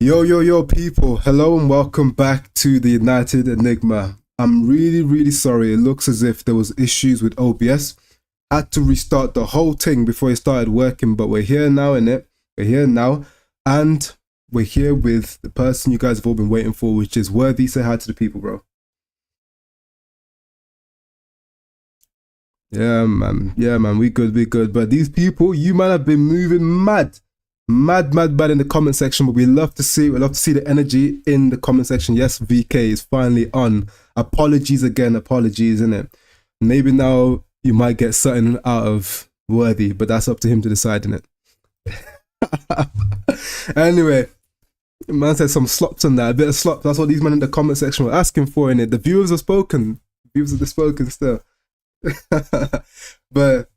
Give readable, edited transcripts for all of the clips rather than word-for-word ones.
Yo, people. Hello and welcome back to the United Enigma. I'm really sorry. It looks as if there was issues with OBS. Had to restart the whole thing before it started working, but we're here now, innit? We're here now. And we're here with the person you guys have all been waiting for, which is Worthy. Say hi to the people, bro. Yeah, man. Yeah, man. We good. But these people, you might have been moving mad in the comment section, but we love to see the energy in the comment section. Yes, VK is finally on. Apologies, innit? Maybe now you might get something out of Worthy, but that's up to him to decide, innit? Anyway, man said some slops on that, a bit of slop. That's what these men in the comment section were asking for, innit? The viewers have spoken. Viewers have spoken still. But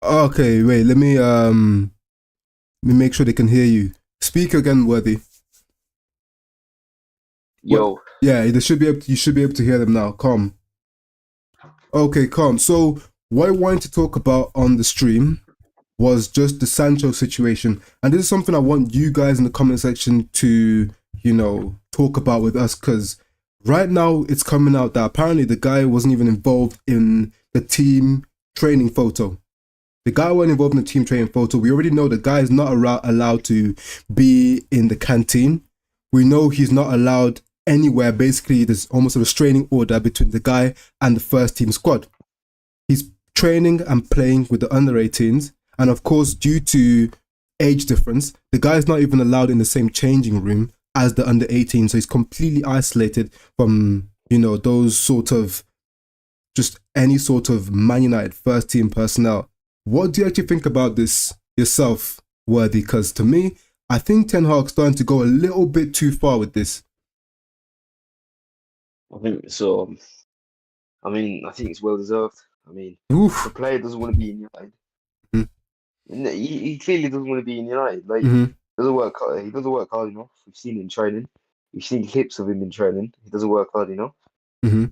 okay, wait, let me make sure they can hear you. Speak again, Worthy. Yo. Well, yeah, you should be able to hear them now. Calm. Okay, calm. So what I wanted to talk about on the stream was just the Sancho situation. And this is something I want you guys in the comment section to, talk about with us, because right now it's coming out that apparently the guy wasn't even involved in the team training photo. The guy wasn't involved in the team training photo. We already know the guy is not allowed to be in the canteen. We know he's not allowed anywhere. Basically, there's almost a restraining order between the guy and the first team squad. He's training and playing with the under 18s. And of course, due to age difference, the guy is not even allowed in the same changing room as the under 18. So he's completely isolated from, those sort of, just any sort of Man United first team personnel. What do you actually think about this yourself, Worthy? Because to me, I think Ten Hag's starting to go a little bit too far with this. I think so. I think it's well deserved. Oof. The player doesn't want to be in United. Mm-hmm. He clearly doesn't want to be in United. Like, mm-hmm. He doesn't work hard enough. We've seen it in training. We've seen clips of him in training. He doesn't work hard enough. Mm-hmm.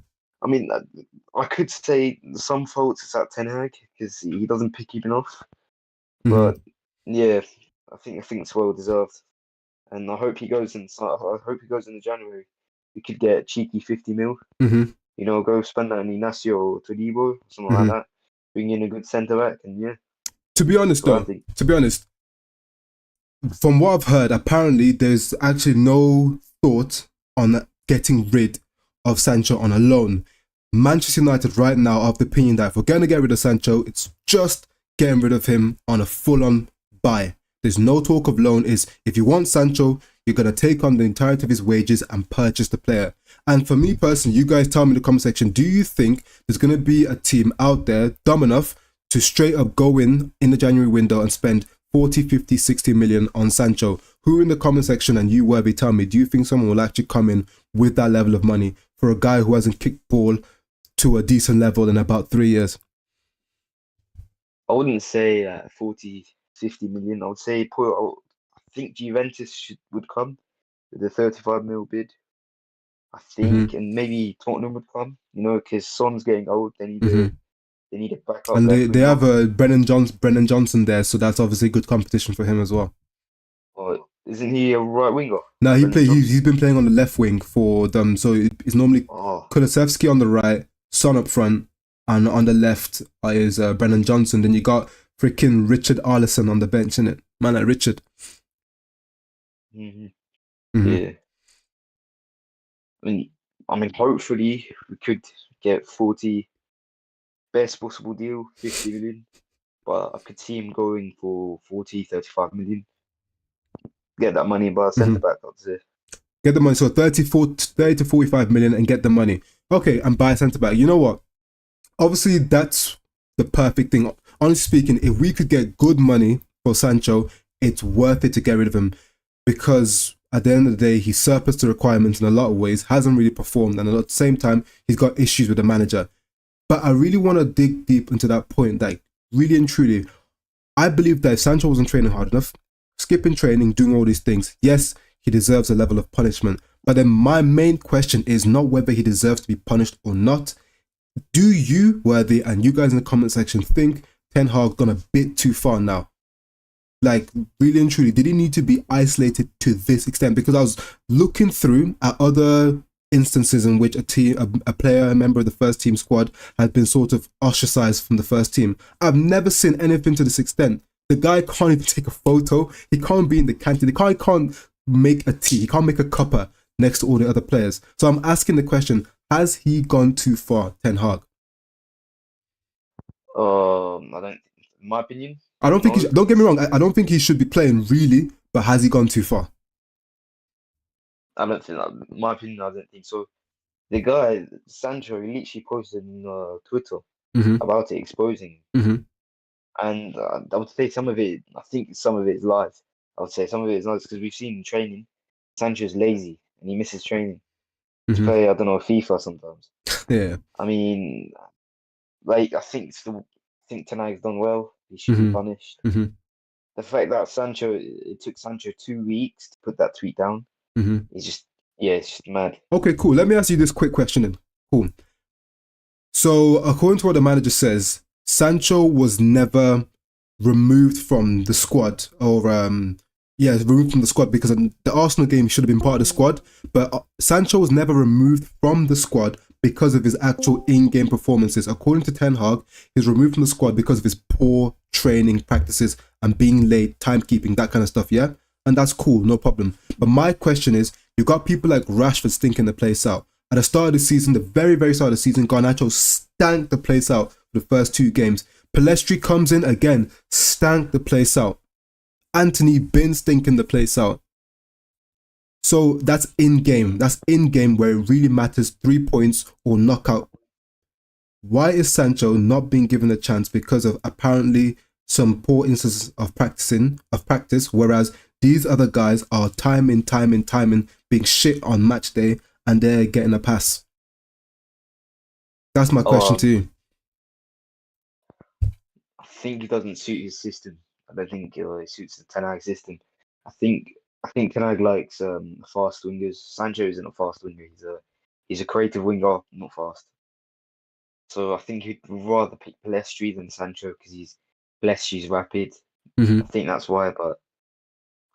I could say some faults it's at Ten Hag because he doesn't pick enough. Mm-hmm. But yeah, I think it's well deserved, and I hope he goes in. I hope he goes in January. We could get a cheeky 50 mil. Mm-hmm. Go spend that on Ignacio or Todibo, something Mm-hmm. like that. Bring in a good centre back, and yeah. To be honest, from what I've heard, apparently there's actually no thought on getting rid of Sancho on a loan. Manchester United right now are of the opinion that if we're going to get rid of Sancho, it's just getting rid of him on a full-on buy. There's no talk of loan. Is if you want Sancho, you're going to take on the entirety of his wages and purchase the player. And for me personally, you guys tell me in the comment section, do you think there's going to be a team out there dumb enough to straight up go in the January window and spend 40, 50, 60 million on Sancho? Who in the comment section, and you, Worthy, tell me, do you think someone will actually come in with that level of money for a guy who hasn't kicked ball to a decent level in about 3 years? I wouldn't say 40, 50 million. I would say I think Juventus would come with a 35 mil bid. I think, and maybe Tottenham would come, because Son's getting old. They need a backup. And they have Brennan Johnson there, so that's obviously good competition for him as well. Oh, isn't he a right winger? No, he's been playing on the left wing for them. So it's normally Kulusevski on the right, Son up front, and on the left is Brennan Johnson. Then you got freaking Richard Arlison on the bench, innit? Man like Richard. Yeah. Hopefully we could get 40, best possible deal, 50 million. But I could see him going for 40, 35 million. Get that money and buy a centre back, I'd say. Get the money. So 30 to 45 million and get the money. Okay, and buy a centre back. You know what? Obviously, that's the perfect thing. Honestly speaking, if we could get good money for Sancho, it's worth it to get rid of him, because at the end of the day, he's surpassed the requirements in a lot of ways, hasn't really performed, and at the same time, he's got issues with the manager. But I really want to dig deep into that point, like really and truly, I believe that if Sancho wasn't training hard enough, skipping training, doing all these things, yes, he deserves a level of punishment. But then my main question is not whether he deserves to be punished or not. Do you, Worthy, and you guys in the comment section think Ten Hag gone a bit too far now? Like, really and truly, did he need to be isolated to this extent? Because I was looking through at other instances in which a player, a member of the first team squad, had been sort of ostracized from the first team. I've never seen anything to this extent. The guy can't even take a photo. He can't be in the canteen. He can't make a tea. He can't make a cuppa next to all the other players. So I'm asking the question, has he gone too far, Ten Hag? I don't. In my opinion, I don't think no. don't get me wrong, I don't think he should be playing really, but has he gone too far? I don't think. In my opinion, I don't think so. The guy Sancho, he literally posted on Twitter Mm-hmm. about it, exposing, Mm-hmm. and I would say some of it. I think some of it is lies. I would say some of it is lies because we've seen in training, Sancho's lazy and he misses training to Mm-hmm. play. I don't know, FIFA sometimes. Yeah. I mean, like I think Ten Hag's done well. He should be Mm-hmm. punished. Mm-hmm. The fact that it took Sancho 2 weeks to put that tweet down Mm-hmm. is just, yeah, it's just mad. Okay, cool. Let me ask you this quick question then. Cool. So, according to what the manager says, Sancho was never removed from the squad, or removed from the squad because in the Arsenal game he should have been part of the squad. But Sancho was never removed from the squad because of his actual in-game performances. According to Ten Hag, he's removed from the squad because of his poor training practices and being late, timekeeping, that kind of stuff. Yeah, and that's cool, no problem. But my question is, you got people like Rashford stinking the place out. At the start of the season, the very, very start of the season, Garnacho stank the place out for the first 2 games. Pelestri comes in again, stank the place out. Anthony been stinking the place out. So that's in-game. That's in-game where it really matters, 3 points or knockout. Why is Sancho not being given a chance? Because of apparently some poor instances of practice, whereas these other guys are time in, being shit on match day, and they're getting a pass. That's my question to you. I think he doesn't suit his system. I don't think it suits the Ten Hag system. I think Ten Hag likes fast wingers. Sancho isn't a fast winger. He's a creative winger, not fast. So I think he'd rather pick Pelestri than Sancho because Pelestri's rapid. Mm-hmm. I think that's why, but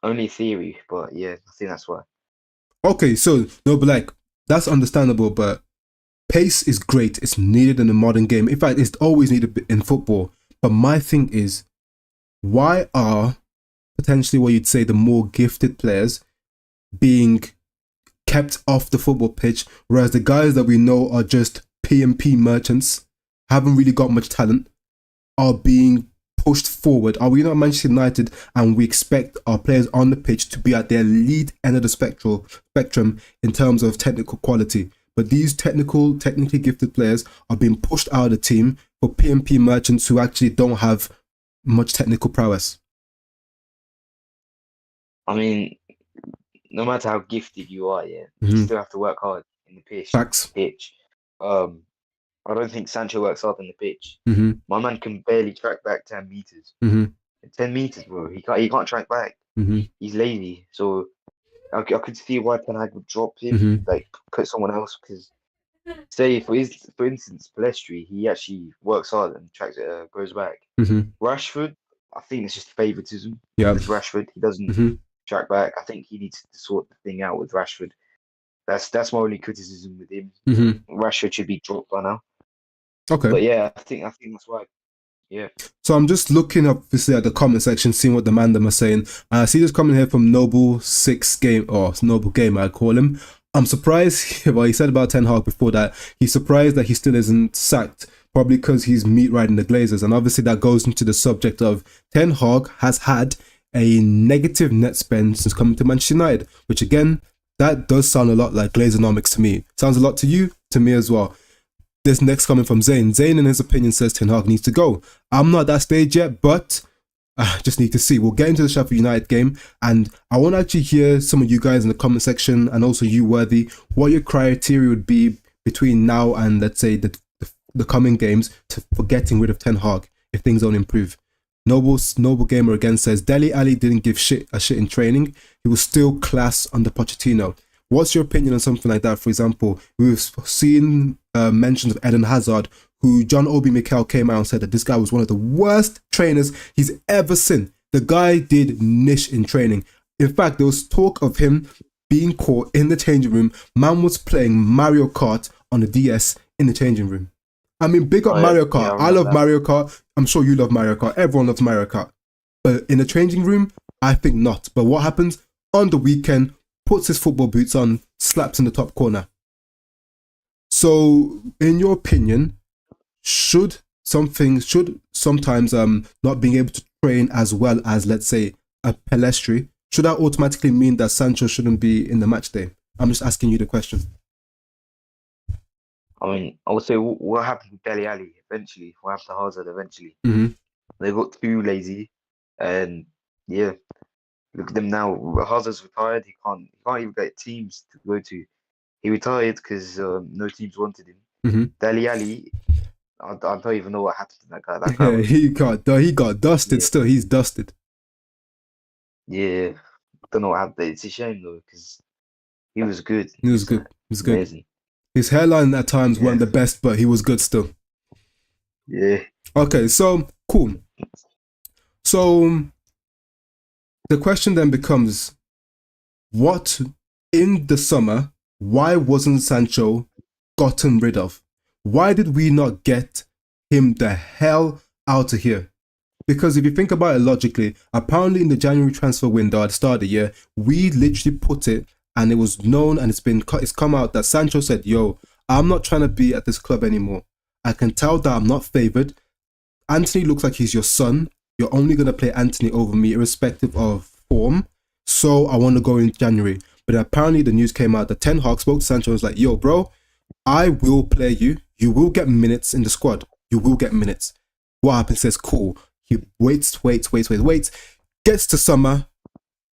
only theory. But yeah, I think that's why. Okay, so no, but like that's understandable, but pace is great. It's needed in the modern game. In fact, it's always needed in football. But my thing is, why are potentially what you'd say the more gifted players being kept off the football pitch, whereas the guys that we know are just P&P merchants, haven't really got much talent, are being pushed forward? Are we not Manchester United and we expect our players on the pitch to be at their lead end of the spectrum in terms of technical quality? But these technically gifted players are being pushed out of the team for P&P merchants who actually don't have much technical prowess. I mean, no matter how gifted you are, yeah, Mm-hmm. you still have to work hard in the pitch. Facts. I don't think Sancho works hard on the pitch. Mm-hmm. My man can barely track back 10 meters. Mm-hmm. 10 meters, bro. He can't track back. Mm-hmm. He's lazy. So I could see why Ten Hag would drop him, Mm-hmm. like put someone else. Because say for instance, Pelestri, he actually works hard and tracks goes back. Mm-hmm. Rashford, I think it's just favoritism. Yeah. With Rashford, he doesn't Mm-hmm. track back. I think he needs to sort the thing out with Rashford. That's my only criticism with him. Mm-hmm. Rashford should be dropped by now. Okay. But yeah, I think that's why. Yeah. So I'm just looking obviously at the comment section, seeing what the mandem are saying. I see this comment here from Noble Game, I call him. I'm surprised. Well, he said about Ten Hag before that. He's surprised that he still isn't sacked, probably because he's meat riding the Glazers. And obviously that goes into the subject of Ten Hag has had a negative net spend since coming to Manchester United, which again, that does sound a lot like Glazeronomics to me. Sounds a lot to you, to me as well. This next comment from Zayn. Zayn, in his opinion, says Ten Hag needs to go. I'm not at that stage yet, but I just need to see. We'll get into the Sheffield United game, and I want to actually hear some of you guys in the comment section, and also you, Worthy, what your criteria would be between now and, let's say, the coming games for getting rid of Ten Hag if things don't improve. Noble Gamer again says, Dele Alli didn't give a shit in training. He was still class under Pochettino. What's your opinion on something like that? For example, we've seen mentions of Eden Hazard, who John Obi Mikel came out and said that this guy was one of the worst trainers he's ever seen. The guy did niche in training. In fact, there was talk of him being caught in the changing room. Man was playing Mario Kart on the DS in the changing room. I mean, big up Oh, yeah. Mario Yeah, Kart. I I remember love that. Mario Kart. I'm sure you love Mario Kart. Everyone loves Mario Kart. But in the changing room, I think not. But what happens on the weekend? Puts his football boots on, slaps in the top corner. So, in your opinion, should sometimes not being able to train as well as, let's say, a Pelestri, should that automatically mean that Sancho shouldn't be in the match day? I'm just asking you the question. I mean, I would say what happened with Dele Alli eventually, what happened to Hazard eventually. Mm-hmm. They got too lazy, and yeah, look at them now. Hazard's retired. He can't even get teams to go to. He retired because no teams wanted him. Mm-hmm. Dele Alli, I don't even know what happened to that guy. That guy Yeah, was, he got dusted. yeah, Still, he's dusted. yeah. Don't know what happened. It's a shame though, because he was good. He was good. He was good. Amazing. His hairline at times Yeah, weren't the best, but he was good still. yeah. Okay, so cool. So the question then becomes, what in the summer, why wasn't Sancho gotten rid of? Why did we not get him the hell out of here? Because if you think about it logically, apparently in the January transfer window at the start of the year, we literally put it, and it was known, and it's come out that Sancho said, yo, I'm not trying to be at this club anymore. I can tell that I'm not favoured. Anthony looks like he's your son. You're only going to play Anthony over me, irrespective of form. So I want to go in January. But apparently the news came out that Ten Hag spoke to Sancho and was like, yo, bro, I will play you. You will get minutes in the squad. You will get minutes. What happens? Says, cool. He waits. Gets to summer.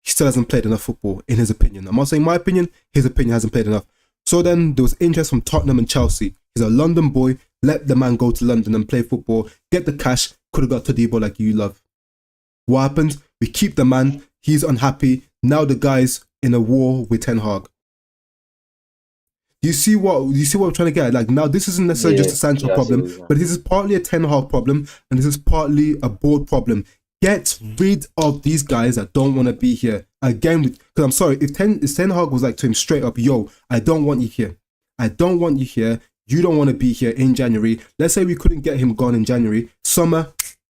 He still hasn't played enough football, in his opinion. I'm not saying my opinion. His opinion hasn't played enough. So then there was interest from Tottenham and Chelsea. He's a London boy. Let the man go to London and play football. Get the cash. Could have got Todibo like you love. What happens? We keep the man. He's unhappy. Now the guy's in a war with Ten Hag. You see what I'm trying to get at? Like, now this isn't necessarily just a Sancho Yeah, I see what problem, you're saying. but this is partly a Ten Hag problem, and this is partly a board problem. Get rid of these guys that don't want to be here. Again, because I'm sorry, if Ten Hag was like to him straight up, yo, I don't want you here. I don't want you here. You don't want to be here in January. Let's say we couldn't get him gone in January. Summer,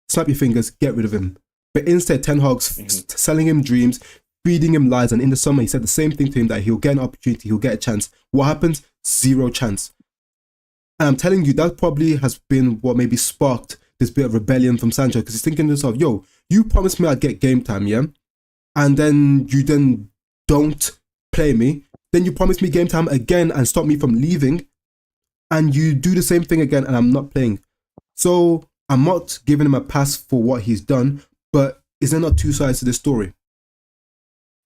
snap your fingers, get rid of him. But instead, Ten Hag's selling him dreams, feeding him lies, and in the summer he said the same thing to him, that he'll get an opportunity, he'll get a chance. What happens? Zero chance. And I'm telling you, that probably has been what maybe sparked this bit of rebellion from Sancho, because he's thinking to himself, yo, you promised me I'd get game time, yeah? And then you don't play me. Then you promise me game time again and stop me from leaving. And you do the same thing again and I'm not playing. So I'm not giving him a pass for what he's done, but is there not two sides to this story?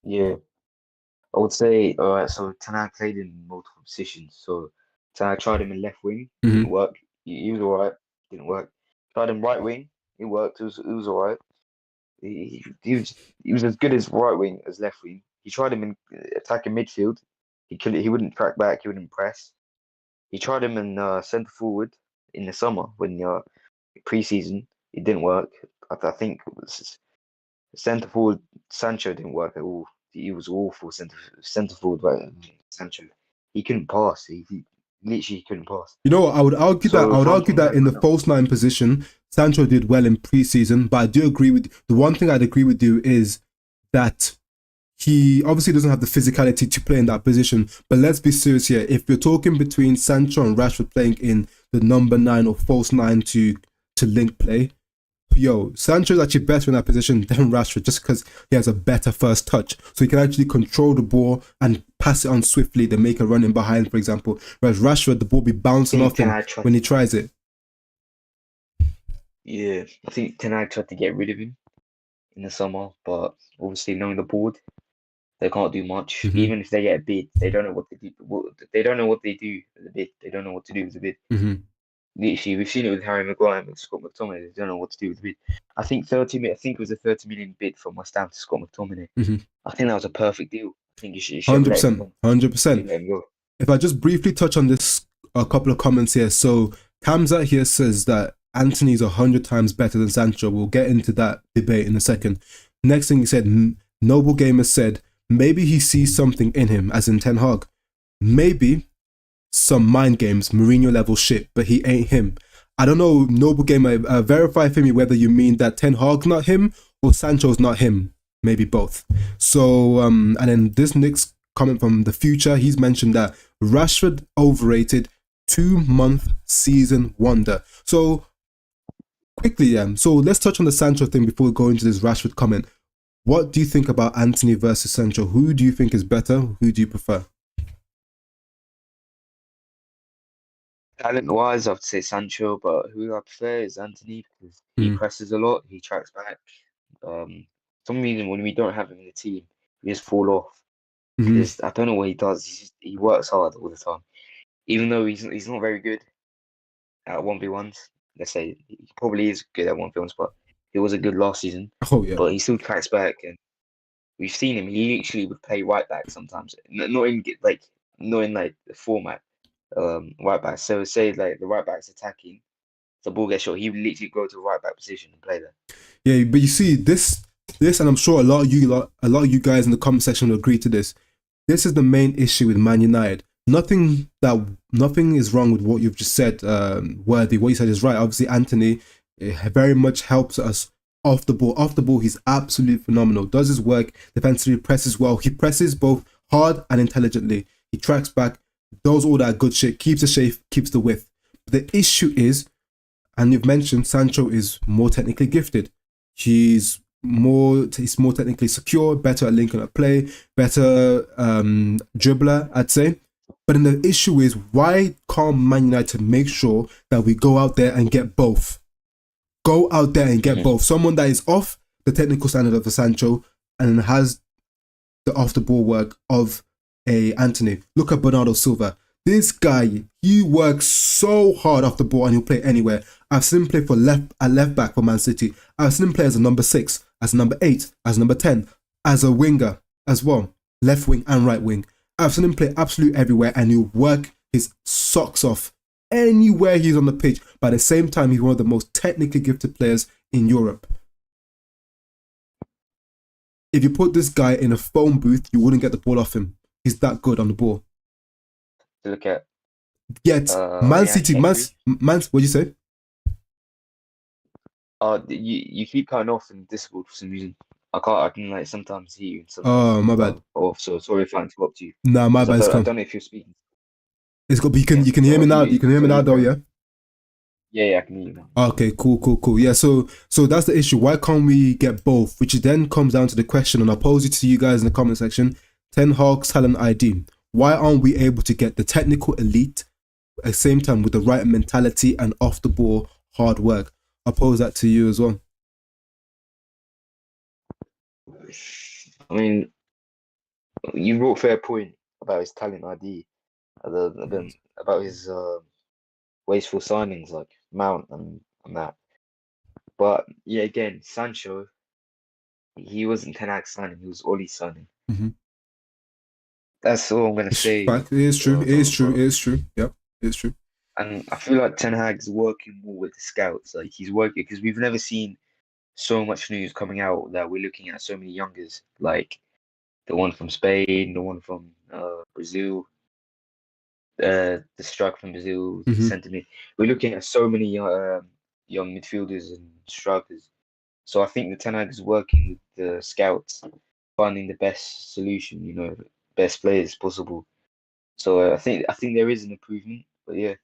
Yeah. I would say, all right, so Ten Hag played in multiple positions. So Ten Hag tried him in left wing, didn't work. He was all right, didn't work. Tried him right wing, it worked. It was all right. He was as good as right wing as left wing. He tried him in attacking midfield. He wouldn't track back. He wouldn't press. He tried him in centre forward in the summer when pre-season. It didn't work. I think it was centre forward. Sancho didn't work at all. He was awful centre forward. Right, Sancho. He couldn't pass. He literally couldn't pass. You know, I would argue So from that in the false nine position, Sancho did well in pre-season, but I do agree with the one thing I'd agree with you is that he obviously doesn't have the physicality to play in that position. But let's be serious here. If you're talking between Sancho and Rashford playing in the number 9 or false 9 to link play, yo, Sancho's actually better in that position than Rashford, just because he has a better first touch. So he can actually control the ball and pass it on swiftly to make a run in behind, for example. Whereas Rashford, the ball be bouncing off him when he tries it. Yeah, I think Ten Hag tried to get rid of him in the summer, but obviously knowing the board, they can't do much. Mhm. Even if they get a bid, they don't know what they do. They don't know what they do with the bid. They don't know what to do with the bid. Mm-hmm. Literally, we've seen it with Harry Maguire and Scott McTominay. They don't know what to do with the bid. I think it was a 30 million bid from West Ham to Scott McTominay. Mm-hmm. I think that was a perfect deal. I think you should have let him 100%. go. 100%. Let him go. If I just briefly touch on this, a couple of comments here. So Kamza here says that Anthony's 100 times better than Sancho. We'll get into that debate in a second. Next thing he said, Noble Gamer said, maybe he sees something in him, as in Ten Hag. Maybe some mind games, Mourinho level shit, but he ain't him. I don't know, Noble Gamer, verify for me whether you mean that Ten Hag's not him or Sancho's not him. Maybe both. So, and then this next comment from the future, he's mentioned that Rashford overrated, 2-month season wonder. So, quickly, so let's touch on the Sancho thing before we go into this Rashford comment. What do you think about Anthony versus Sancho? Who do you think is better? Who do you prefer? Talent-wise, I'd say Sancho, but who I prefer is Anthony because he presses a lot, he tracks back. Some reason when we don't have him in the team, we just fall off. Because I don't know what he does. He works hard all the time, even though he's not very good at 1v1s. Let's say he probably is good at 1v1s, but he was a good last season. Oh yeah. But he still tracks back, and we've seen him. He actually would play right back sometimes, not in the format. Right back. So say like the right back's attacking, the ball gets shot. He would literally go to right back position and play there. Yeah, but you see this, and I'm sure a lot of you guys in the comment section will agree to this. This is the main issue with Man United. Nothing is wrong with what you've just said, Worthy. What you said is right. Obviously, Anthony very much helps us off the ball. Off the ball, he's absolutely phenomenal. Does his work defensively, presses well. He presses both hard and intelligently. He tracks back, does all that good shit, keeps the shape, keeps the width. But the issue is, and you've mentioned Sancho is more technically gifted. He's more technically secure, better at linking up play, better dribbler, I'd say. But then the issue is, why can't Man United make sure that we go out there and get both? Go out there and get both. Someone that is off the technical standard of a Sancho and has the off the ball work of a Anthony. Look at Bernardo Silva. This guy, he works so hard off the ball and he'll play anywhere. I've seen him play for left back for Man City. I've seen him play as a number 6, as a number 8, as a number 10, as a winger as well. Left wing and right wing. I've seen him play absolutely everywhere and he'll work his socks off anywhere he's on the pitch. But at the same time, he's one of the most technically gifted players in Europe. If you put this guy in a phone booth, you wouldn't get the ball off him. He's that good on the ball. To look at. Yet, Man City, what'd you say? You keep cutting off in Discord for some reason. I can like sometimes hear you. Oh, my bad. So sorry if I interrupt you. Nah, my bad. I don't know if you're speaking. It's got. You can hear me now. You can hear me now, though, yeah. Yeah, I can hear you now. Okay, cool. Yeah, so that's the issue. Why can't we get both? Which then comes down to the question, and I'll pose it to you guys in the comment section. Ten Hag's talent ID. Why aren't we able to get the technical elite at the same time with the right mentality and off the ball hard work? I'll pose that to you as well. I mean, you brought a fair point about his talent ID, about his wasteful signings like Mount and that. But yeah, again, Sancho, he wasn't Ten Hag signing; he was Oli signing. That's all I'm gonna say. Fact. It is true. It is true. Yep, it's true. And I feel like Ten Hag's working more with the scouts. Like he's working because we've never seen so much news coming out that we're looking at so many youngers, like the one from Spain, the one from Brazil, the striker from Brazil, centre mid. We're looking at so many young midfielders and strikers. So I think the Ten Hag is working with the scouts, finding the best solution, best players possible. So I think there is an improvement, but yeah.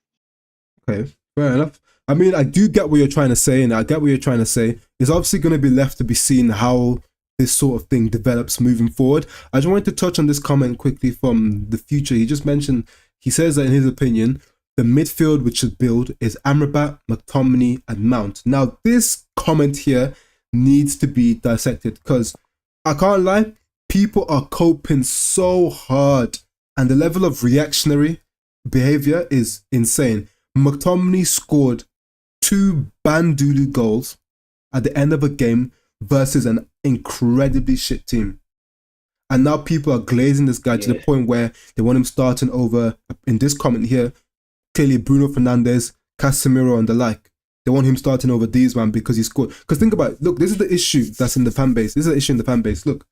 Okay, fair enough. I mean, I do get what you're trying to say, and I get what you're trying to say. It's obviously going to be left to be seen how this sort of thing develops moving forward. I just wanted to touch on this comment quickly from the future. He just mentioned, he says that in his opinion, the midfield which should build is Amrabat, McTominay, and Mount. Now, this comment here needs to be dissected because I can't lie, people are coping so hard and the level of reactionary behavior is insane. McTominay scored 2 Bandulu goals at the end of a game versus an incredibly shit team. And now people are glazing this guy to the point where they want him starting over, in this comment here, clearly Bruno Fernandes, Casemiro and the like. They want him starting over these, man, because he scored. Because think about it. Look, this is the issue that's in the fan base. This is the issue in the fan base. Look,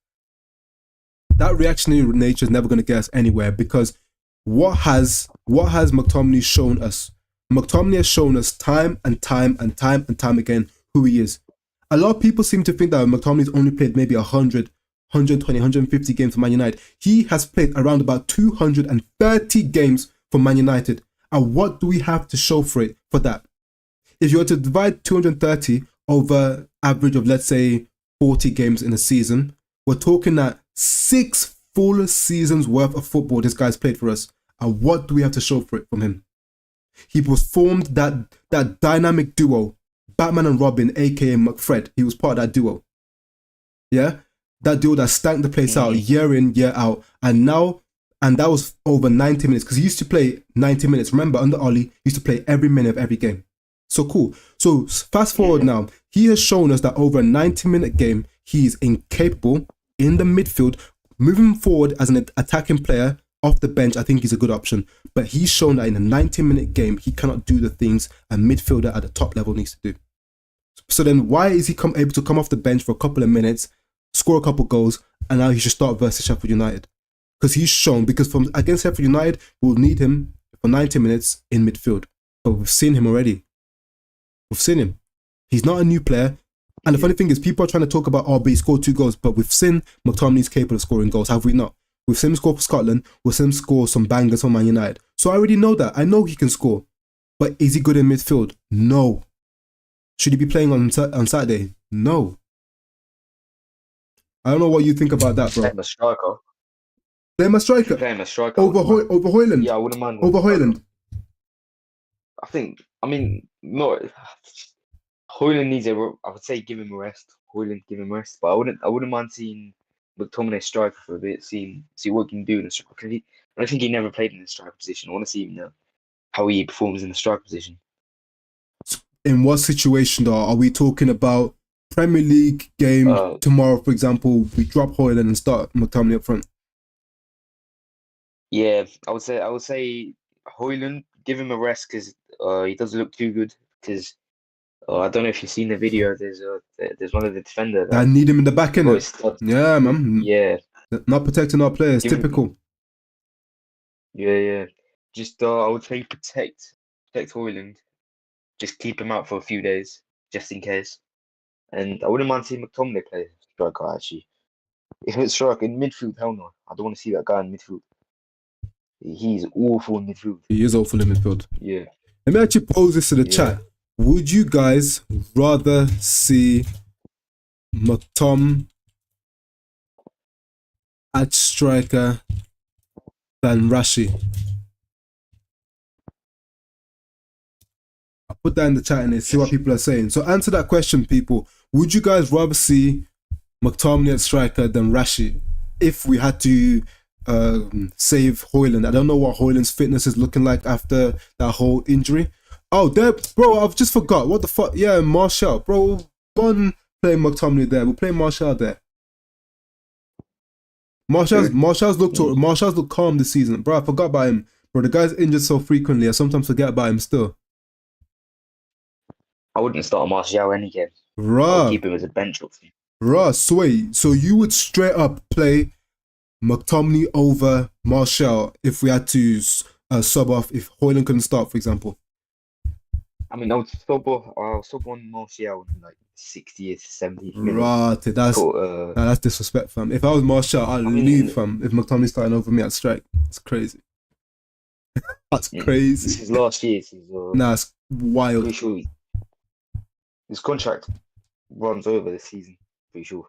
that reactionary nature is never going to get us anywhere, because what has McTominay shown us? McTominay has shown us time and time again who he is. A lot of people seem to think that McTominay's only played maybe 100, 120, 150 games for Man United. He has played around about 230 games for Man United. And what do we have to show for that? If you were to divide 230 over average of, let's say, 40 games in a season, we're talking that 6 full seasons worth of football this guy's played for us. And what do we have to show for it from him? He was formed that dynamic duo, Batman and Robin, aka McFred. He was part of that duo. Yeah? That duo that stank the place out year in, year out. And that was over 90 minutes, because he used to play 90 minutes. Remember, under Ollie, he used to play every minute of every game. So cool. So fast forward now. He has shown us that over a 90-minute game, he is incapable in the midfield. Moving forward as an attacking player off the bench, I think he's a good option. But he's shown that in a 90-minute game, he cannot do the things a midfielder at the top level needs to do. So then why is he able to come off the bench for a couple of minutes, score a couple goals, and now he should start versus Sheffield United? Because he's shown, because from against Sheffield United, we'll need him for 90 minutes in midfield. But we've seen him already. We've seen him. He's not a new player. And the funny thing is, people are trying to talk about, but he scored 2 goals. But we've seen McTominay's capable of scoring goals, have we not? We've seen him score for Scotland. We've seen him score some bangers for Man United. So I already know that. I know he can score. But is he good in midfield? No. Should he be playing on Saturday? No. I don't know what you think about that, bro. Playing a striker. Playing a striker? Playing a striker. Over Højlund? Yeah, I wouldn't mind. Over Højlund? No. Højlund needs I would say give him a rest. But I wouldn't mind seeing McTominay striker for a bit, see what he can do in the striker. I don't think he never played in the striker position. I want to see him now, how he performs in the striker position. In what situation though? Are we talking about Premier League game tomorrow, for example? We drop Højlund and start McTominay up front. Yeah, I would say Højlund, give him a rest, because he doesn't look too good. Because I don't know if you've seen the video. There's one of the defenders. I need him in the back, innit? Yeah, man. Yeah. Not protecting our players. Typical. Yeah. Just I would say protect Højlund. Just keep him out for a few days, just in case. And I wouldn't mind seeing McTominay play striker, actually. If it's striker in midfield, hell no. I don't want to see that guy in midfield. He's awful in midfield. He is awful in midfield. Yeah. Let me actually pose this to the chat. Would you guys rather see McTom at striker than Rashi? I'll put that in the chat and see what people are saying. So answer that question, people. Would you guys rather see McTominay at striker than Rashi if we had to save Højlund? I don't know what Højlund's fitness is looking like after that whole injury. Oh, there, bro, I've just forgot. What the fuck? Yeah, Martial. Bro, go on playing McTominay there. We'll play Martial there. Martial's looked calm this season. Bro, I forgot about him. Bro, the guy's injured so frequently, I sometimes forget about him still. I wouldn't start Martial any game. Right. Keep him as a bench option. Right, so you would straight up play McTominay over Martial if we had to sub off, if Højlund couldn't start, for example? I mean, I'll sub on Martial in like 60th, 70th minute. Right, that's disrespect, fam. If I was Martial, I'd leave, fam. If McTominay's starting over me at strike, it's crazy. That's crazy. This is last year. Nah, it's wild. Pretty sure his contract runs over this season. Pretty sure.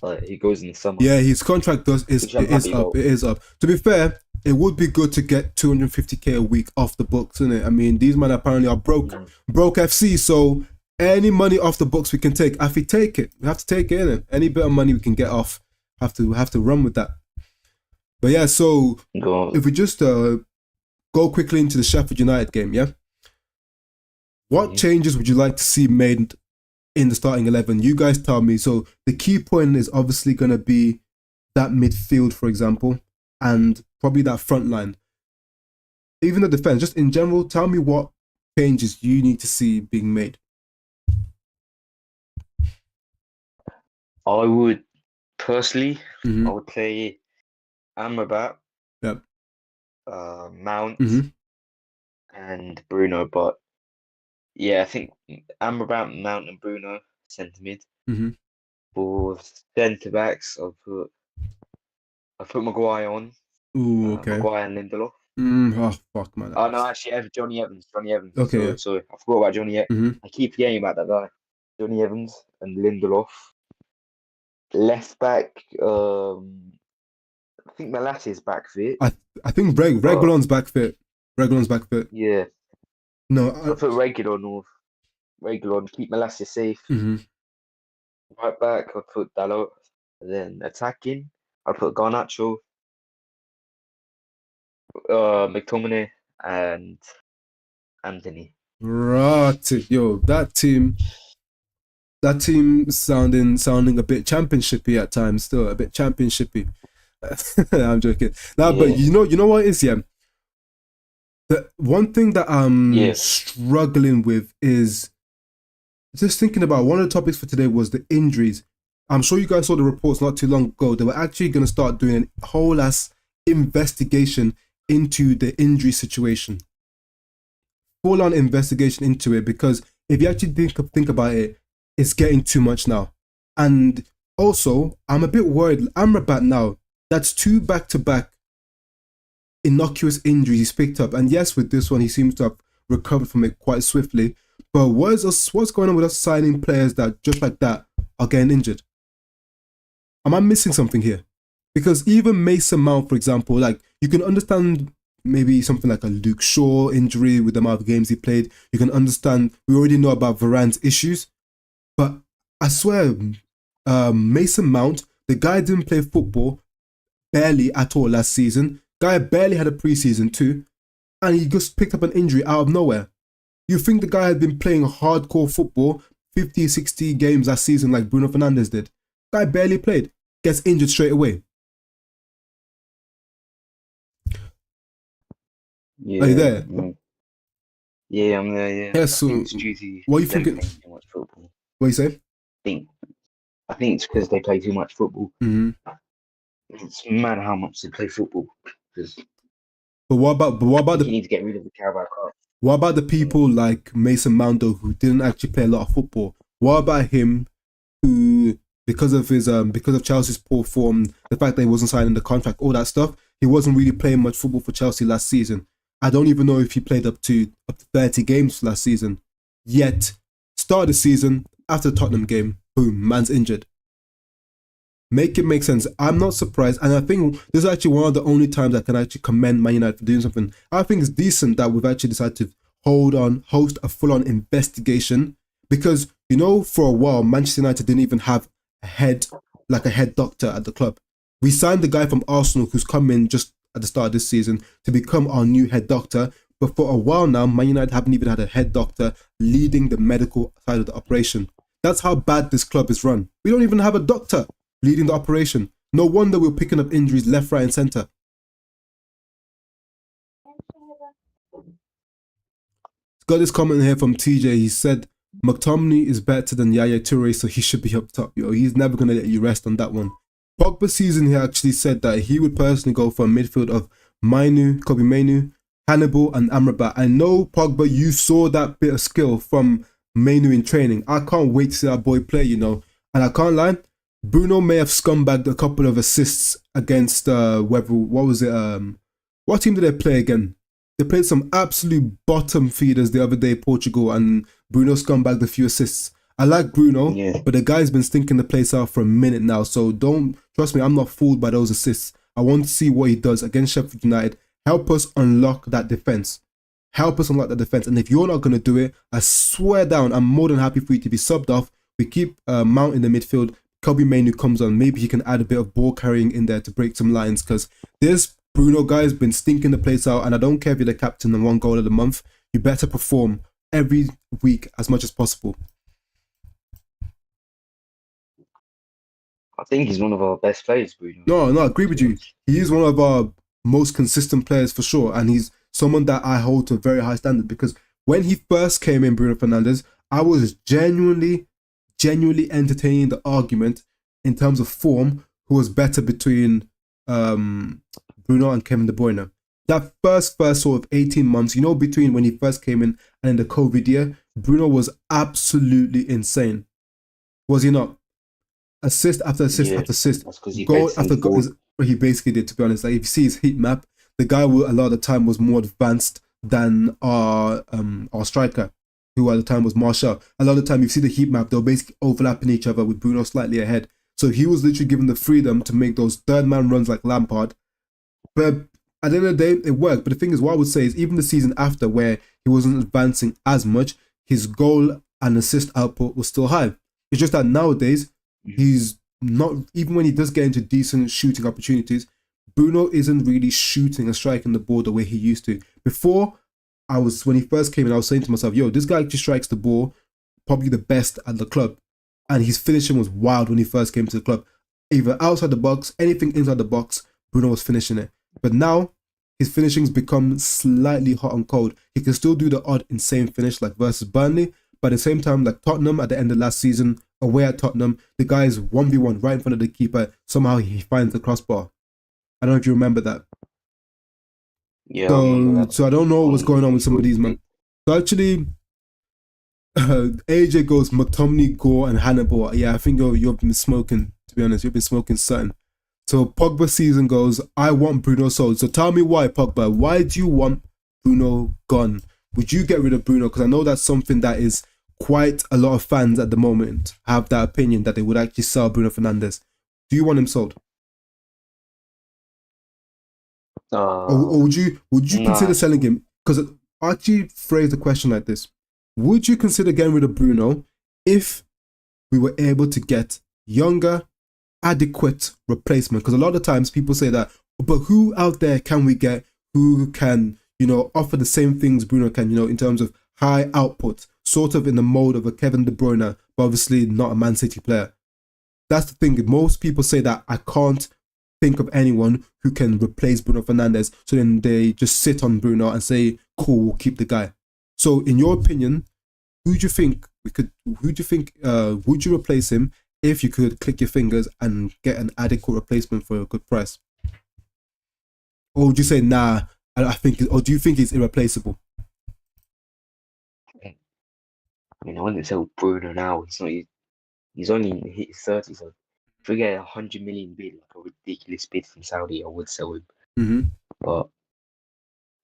Like, he goes in the summer. Yeah, his contract It is up. To be fair, it would be good to get 250k a week off the books, isn't it? I mean, these men apparently are broke FC, so any money off the books we can take. If we take it, we have to take it, innit? Any bit of money we can get off, have to run with that. But yeah, so if we just go quickly into the Sheffield United game, yeah? What changes would you like to see made in the starting 11? You guys tell me. So the key point is obviously going to be that midfield, for example, and probably that front line. Even the defense, just in general, tell me what changes you need to see being made. I would personally, I Mm-hmm. would play Amrabat, Yep. Mount, Mm-hmm. and Bruno. But yeah, I think Amrabat, Mount, and Bruno centre mid. Mm-hmm. For centre backs, I put Maguire on, Ooh, okay. Maguire and Lindelof. Oh fuck, man. Oh no, actually, Johnny Evans, Johnny Evans. Okay. Yeah. Sorry, I forgot about Johnny. Mm-hmm. I keep forgetting about that guy, Johnny Evans and Lindelof. Left back, I think Malacia is back fit, I think but Regulon's back fit. Regulon's back fit. yeah, No. I put regular on, keep Malacia safe. Mm-hmm. Right back, I put Dalot. Then attacking, I put Garnacho, McTominay, and Anthony. Right. Yo, that team sounding a bit championshipy at times. Still a bit championshipy. I'm joking. Nah, but Yeah, you know what it is, yeah. The one thing that I'm yeah, struggling with is just thinking about one of the topics for today was the injuries. I'm sure you guys saw the reports not too long ago. They were actually going to start doing a whole ass investigation into the injury situation, full on investigation into it. Because if you actually think about it, it's getting too much now. And also, I'm a bit worried. Amrabat now, that's 2 back-to-back innocuous injuries he's picked up. And yes, with this one, he seems to have recovered from it quite swiftly. But what's going on with us signing players that just like that are getting injured? Am I missing something here? Because even Mason Mount, for example, like you can understand maybe something like a Luke Shaw injury with the amount of games he played. You can understand, we already know about Varane's issues. But I swear, Mason Mount, the guy didn't play football barely at all last season. Guy barely had a preseason too. And he just picked up an injury out of nowhere. You think the guy had been playing hardcore football, 50, 60 games last season like Bruno Fernandes did. Guy barely played, gets injured straight away. Are you yeah, there? yeah. I'm there. Yeah, Yeah, I think so it's due to what are you them thinking? playing too much football. What you say? think I think it's because they play too much football. Mm-hmm. It's mad how much they play football. Because But what about I think you need to get rid of the Carabao Cup. what about the people like Mason Mount though, who didn't actually play a lot of football? What about him who, because of Chelsea's poor form, the fact that he wasn't signing the contract, all that stuff, he wasn't really playing much football for Chelsea last season. I don't even know if he played up to 30 games last season. Yet, start of the season, after the Tottenham game, boom, man's injured. Make it make sense. I'm not surprised, and I think this is actually one of the only times I can actually commend Man United for doing something. I think it's decent that we've actually decided to host a full-on investigation, because for a while Manchester United didn't even have a head doctor at the club. We signed the guy from Arsenal who's come in just at the start of this season to become our new head doctor. But for a while now, Man United haven't even had a head doctor leading the medical side of the operation. That's how bad this club is run. We don't even have a doctor leading the operation. No wonder we're picking up injuries left, right, and centre. Got this comment here from TJ. He said, McTominay is better than Yaya Toure, so he should be up top. He's never going to let you rest on that one. Pogba season, he actually said that he would personally go for a midfield of Kobe Mainu, Hannibal, and Amrabat. I know, Pogba, you saw that bit of skill from Mainu in training. I can't wait to see that boy play, And I can't lie, Bruno may have scumbagged a couple of assists against what team did they play again? They played some absolute bottom feeders the other day, Portugal, and Bruno scumbagged a few assists. I like Bruno, but the guy's been stinking the place out for a minute now, so don't trust me, I'm not fooled by those assists. I want to see what he does against Sheffield United. Help us unlock that defense. And if you're not going to do it, I swear down, I'm more than happy for you to be subbed off. We keep Mount in the midfield. Kobe Mainu comes on. Maybe he can add a bit of ball carrying in there to break some lines, because this Bruno guy's been stinking the place out, and I don't care if you're the captain and 1 goal of the month. You better perform every week as much as possible. I think he's one of our best players, Bruno. No, I agree with you. He is one of our most consistent players for sure, and he's someone that I hold to a very high standard, because when he first came in, Bruno Fernandes, I was genuinely entertaining the argument in terms of form, who was better between Bruno and Kevin De Bruyne. That first sort of 18 months, between when he first came in and the COVID year, Bruno was absolutely insane. Was he not? Assist after assist after assist, goal after goal is what he basically did, to be honest. Like, if you see his heat map, the guy a lot of the time was more advanced than our striker, who at the time was Martial. A lot of the time, you see the heat map, they'll basically overlapping each other with Bruno slightly ahead. So he was literally given the freedom to make those third man runs like Lampard. But at the end of the day, it worked. But the thing is, what I would say is, even the season after, where he wasn't advancing as much, his goal and assist output was still high. It's just that nowadays, he's not, even when he does get into decent shooting opportunities, Bruno isn't really shooting and striking the ball the way he used to. Before, when he first came in, I was saying to myself, yo, this guy actually strikes the ball probably the best at the club. And his finishing was wild when he first came to the club. Either outside the box, anything inside the box, Bruno was finishing it. But now, his finishing's become slightly hot and cold. He can still do the odd insane finish like versus Burnley, but at the same time, like Tottenham at the end of last season, away at Tottenham, the guy is 1v1 right in front of the keeper. Somehow he finds the crossbar. I don't know if you remember that. Yeah. So I don't know what's going on with some of these, man. So actually, AJ goes McTominay, Gore, and Hannibal. Yeah, I think you've been smoking, to be honest. You've been smoking something. So Pogba season goes, I want Bruno sold. So tell me why, Pogba. Why do you want Bruno gone? Would you get rid of Bruno? Because I know that's something that is quite a lot of fans at the moment have that opinion that they would actually sell Bruno Fernandes. Do you want him sold? Or would you consider selling him? Because I actually phrase the question like this. Would you consider getting rid of Bruno if we were able to get younger, adequate replacement? Because a lot of times people say that, but who out there can we get who can, offer the same things Bruno can, in terms of high output, sort of in the mode of a Kevin De Bruyne, but obviously not a Man City player. That's the thing. Most people say that I can't think of anyone who can replace Bruno Fernandes. So then they just sit on Bruno and say, cool, we'll keep the guy. So in your opinion, would you replace him if you could click your fingers and get an adequate replacement for a good price? Or would you say, nah, or do you think he's irreplaceable? I mean, I wouldn't sell Bruno now. He's only hit his 30s. So if we get 100 million bid, like a ridiculous bid from Saudi, I would sell him. Mm-hmm. But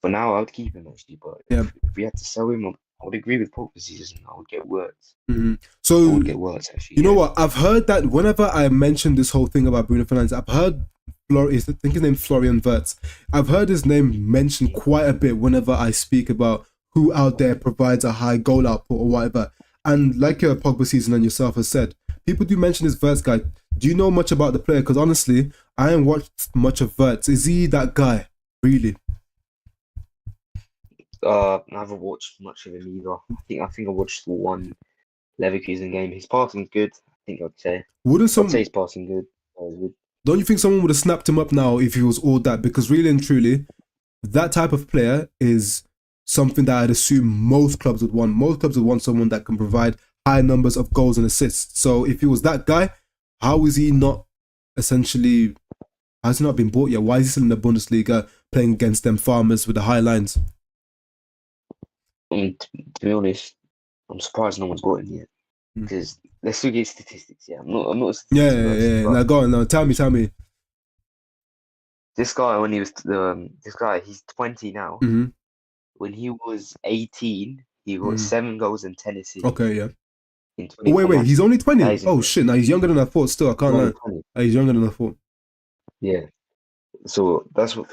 for now, I would keep him actually. But if we had to sell him, I would agree with Pogba's season. I would get words. Mm-hmm. So I would get words actually. You know what? I've heard that whenever I mention this whole thing about Bruno Fernandes, I've heard I think his name's Florian Wirtz. I've heard his name mentioned quite a bit whenever I speak about who out there provides a high goal output or whatever. And like your Pogba season and yourself has said, people do mention this Wirtz guy. Do you know much about the player? Because honestly, I haven't watched much of Wirtz. Is he that guy? Really? I haven't watched much of him either. I think I watched one Leverkusen game. His passing's good. I think I'd say. I'd say his passing good. Don't you think someone would have snapped him up now if he was all that? Because really and truly, that type of player is something that I'd assume most clubs would want. Most clubs would want someone that can provide high numbers of goals and assists. So if he was that guy, how is he not essentially, has he not been bought yet? Why is he still in the Bundesliga playing against them farmers with the high lines? To be honest, I'm surprised no one's got him yet. Because let's still get statistics. Yeah, I'm not a statistics person. Now go on. Now tell me. This guy, he's 20 now. Mm-hmm. When he was 18, he got 7 goals and 10 assists. Okay, yeah. Wait, he's only 20? Oh shit, now he's younger than I thought still. I can't lie. He's younger than I thought. Yeah. So that's what,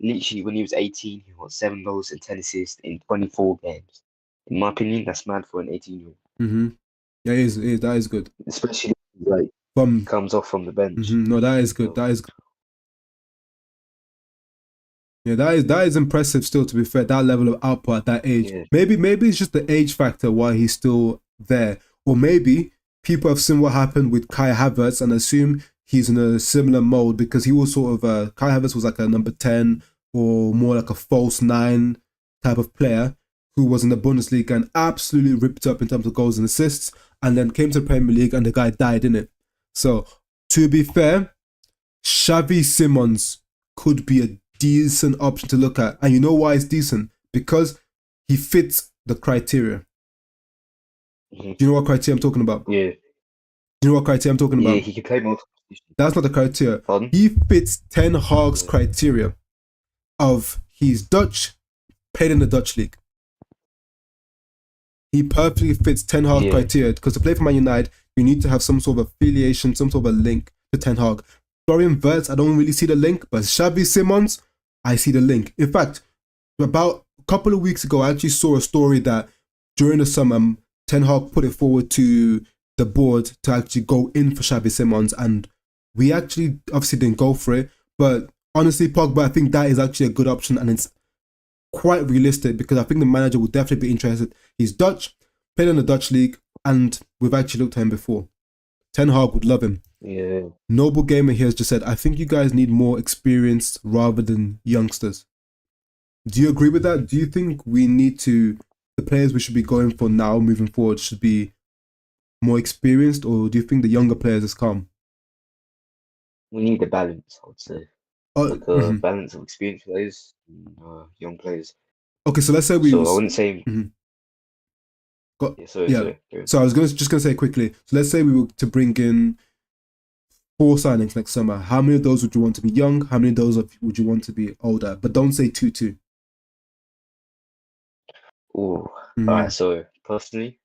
literally when he was 18, he got 7 goals and 10 assists in 24 games. In my opinion, that's mad for an 18-year-old. Mm-hmm. Yeah, it is. That is good. Especially like comes off from the bench. Mm-hmm. No, that is good. That is good. Yeah, that is impressive still, to be fair, that level of output at that age. Yeah. Maybe it's just the age factor why he's still there. Or maybe people have seen what happened with Kai Havertz and assume he's in a similar mode because he was sort of Kai Havertz was like a number 10 or more like a false 9 type of player who was in the Bundesliga and absolutely ripped up in terms of goals and assists, and then came to the Premier League and the guy died in it. So To be fair, Xavi Simons could be a decent option to look at. And you know why it's decent? Because he fits the criteria. Do you know what criteria I'm talking about? Yeah. Do you know what criteria I'm talking Yeah, about? he can play multiple positions. That's not the criteria. Pardon? He fits Ten Hag's criteria of he's Dutch, played in the Dutch league. He perfectly fits Ten Hag's criteria because to play for Man United, you need to have some sort of affiliation, some sort of a link to Ten Hag. Florian Wirtz, I don't really see the link, but Xavi Simons, I see the link. In fact, about a couple of weeks ago, I actually saw a story that during the summer, Ten Hag put it forward to the board to actually go in for Xavi Simons, and we actually obviously didn't go for it. But honestly, Pogba, I think that is actually a good option, and it's quite realistic because I think the manager will definitely be interested. He's Dutch, played in the Dutch league, and we've actually looked at him before. Ten Hag would love him. Yeah. Noble Gamer here has just said, I think you guys need more experience rather than youngsters. Do you agree with that? Do you think we need to, the players we should be going for now, moving forward, should be more experienced, or do you think the younger players is calm? We need a balance, I would say. Like a balance of experienced players and young players. Okay, so let's say we. So I wouldn't say. Sorry. So I was just gonna say quickly. So let's say we were to bring in 4 signings next summer. How many of those would you want to be young? How many of those would you want to be older? But don't say 2-2. Oh, alright. So personally,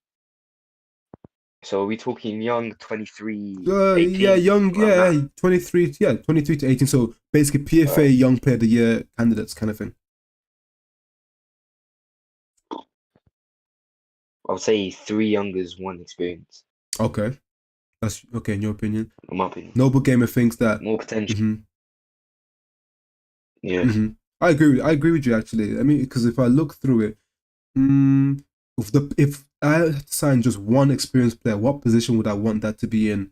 so are we talking young, 23, 18? Yeah, young, yeah, 23, yeah, 23 to 18. So basically PFA Young Player of the Year candidates kind of thing. I would say 3 youngers, 1 experience. Okay. That's okay in your opinion. In my opinion. Noble Gamer thinks that more potential. Yeah. I agree with you actually. I mean, because if I look through it, if I had to sign just 1 experienced player, what position would I want that to be in?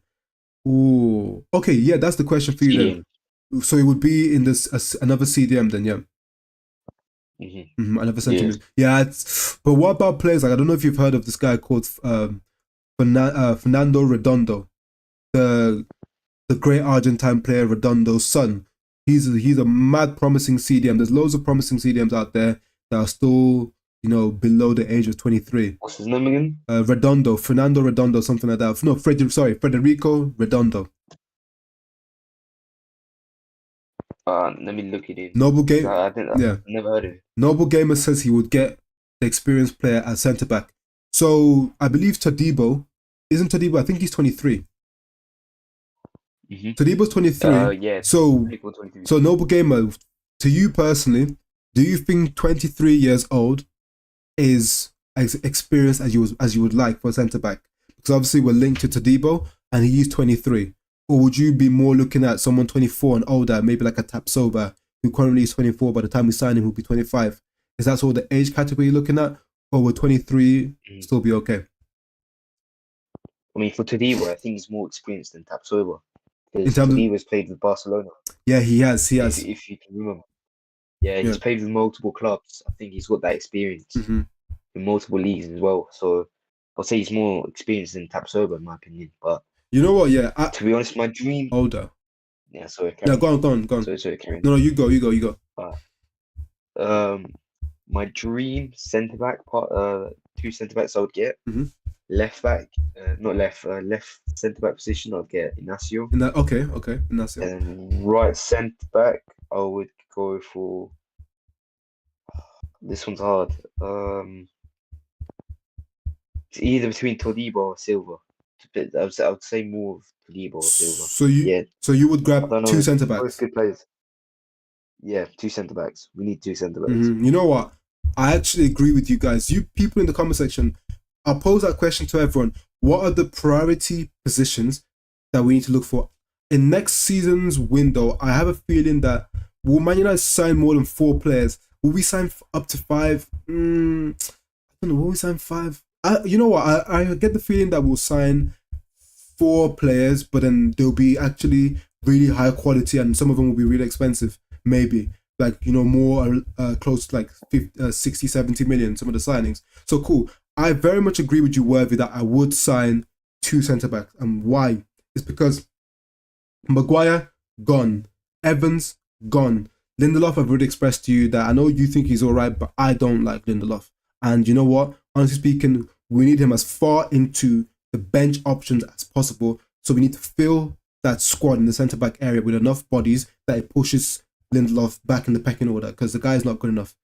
Oh, okay, yeah, that's the question for you CDM. then. So it would be in this another CDM then, yeah. Another central. Yeah, but what about players like, I don't know if you've heard of this guy called Fernando Redondo, the great Argentine player Redondo's son. He's a mad promising CDM. There's loads of promising CDMs out there that are still, below the age of 23. What's his name again? Fernando Redondo, something like that. No, Federico Redondo. Let me look at it. Noble Gamer. I've never heard of it. Noble Gamer says he would get the experienced player as centre back. So I believe Todibo, isn't Todibo? I think he's 23. Todibo's 23. Yeah. So Noble Gamer, to you personally, do you think 23 years old is as experienced as you would like for a centre back? Because obviously we're linked to Todibo and he's 23. Or would you be more looking at someone 24 and older, maybe like a Tapsoba, who currently is 24, by the time we sign him, he'll be 25? Is that sort of the age category you're looking at? Or would 23 still be okay? I mean, for Todibo, I think he's more experienced than Tapsoba. Because Todibo's played with Barcelona. Yeah, he has. If you can remember. Yeah, he's played with multiple clubs. I think he's got that experience in multiple leagues as well. So I'll say he's more experienced than Tapsoba, in my opinion. But you know what? Yeah. To be honest, my dream. Older. Yeah, sorry. Yeah, go on. Sorry, Karen. No, you go. My dream centre back 2 centre backs I would get. Left back, left centre back position I'd get Inacio. Okay, Inacio. And right centre back I would go for. This one's hard. It's either between Todibo or Silva. I would say more of Todibo or Silva. So you would grab 2 centre backs. Both good players. Yeah, 2 centre backs. We need 2 centre backs. You know what? I actually agree with you guys. You people in the comment section, I'll pose that question to everyone. What are the priority positions that we need to look for in next season's window? I have a feeling that will Man United sign more than 4 players? Will we sign up to 5? I don't know. Will we sign 5? You know what? I get the feeling that we'll sign 4 players, but then they'll be actually really high quality, and some of them will be really expensive. Maybe more close to like 50, 60, 70 million. Some of the signings. So cool. I very much agree with you, Worthy, that I would sign 2 centre backs. And why? It's because Maguire, gone. Evans, gone. Lindelof, I've already expressed to you that I know you think he's all right, but I don't like Lindelof. And you know what? Honestly speaking, we need him as far into the bench options as possible. So we need to fill that squad in the centre back area with enough bodies that it pushes Lindelof back in the pecking order, because the guy is not good enough.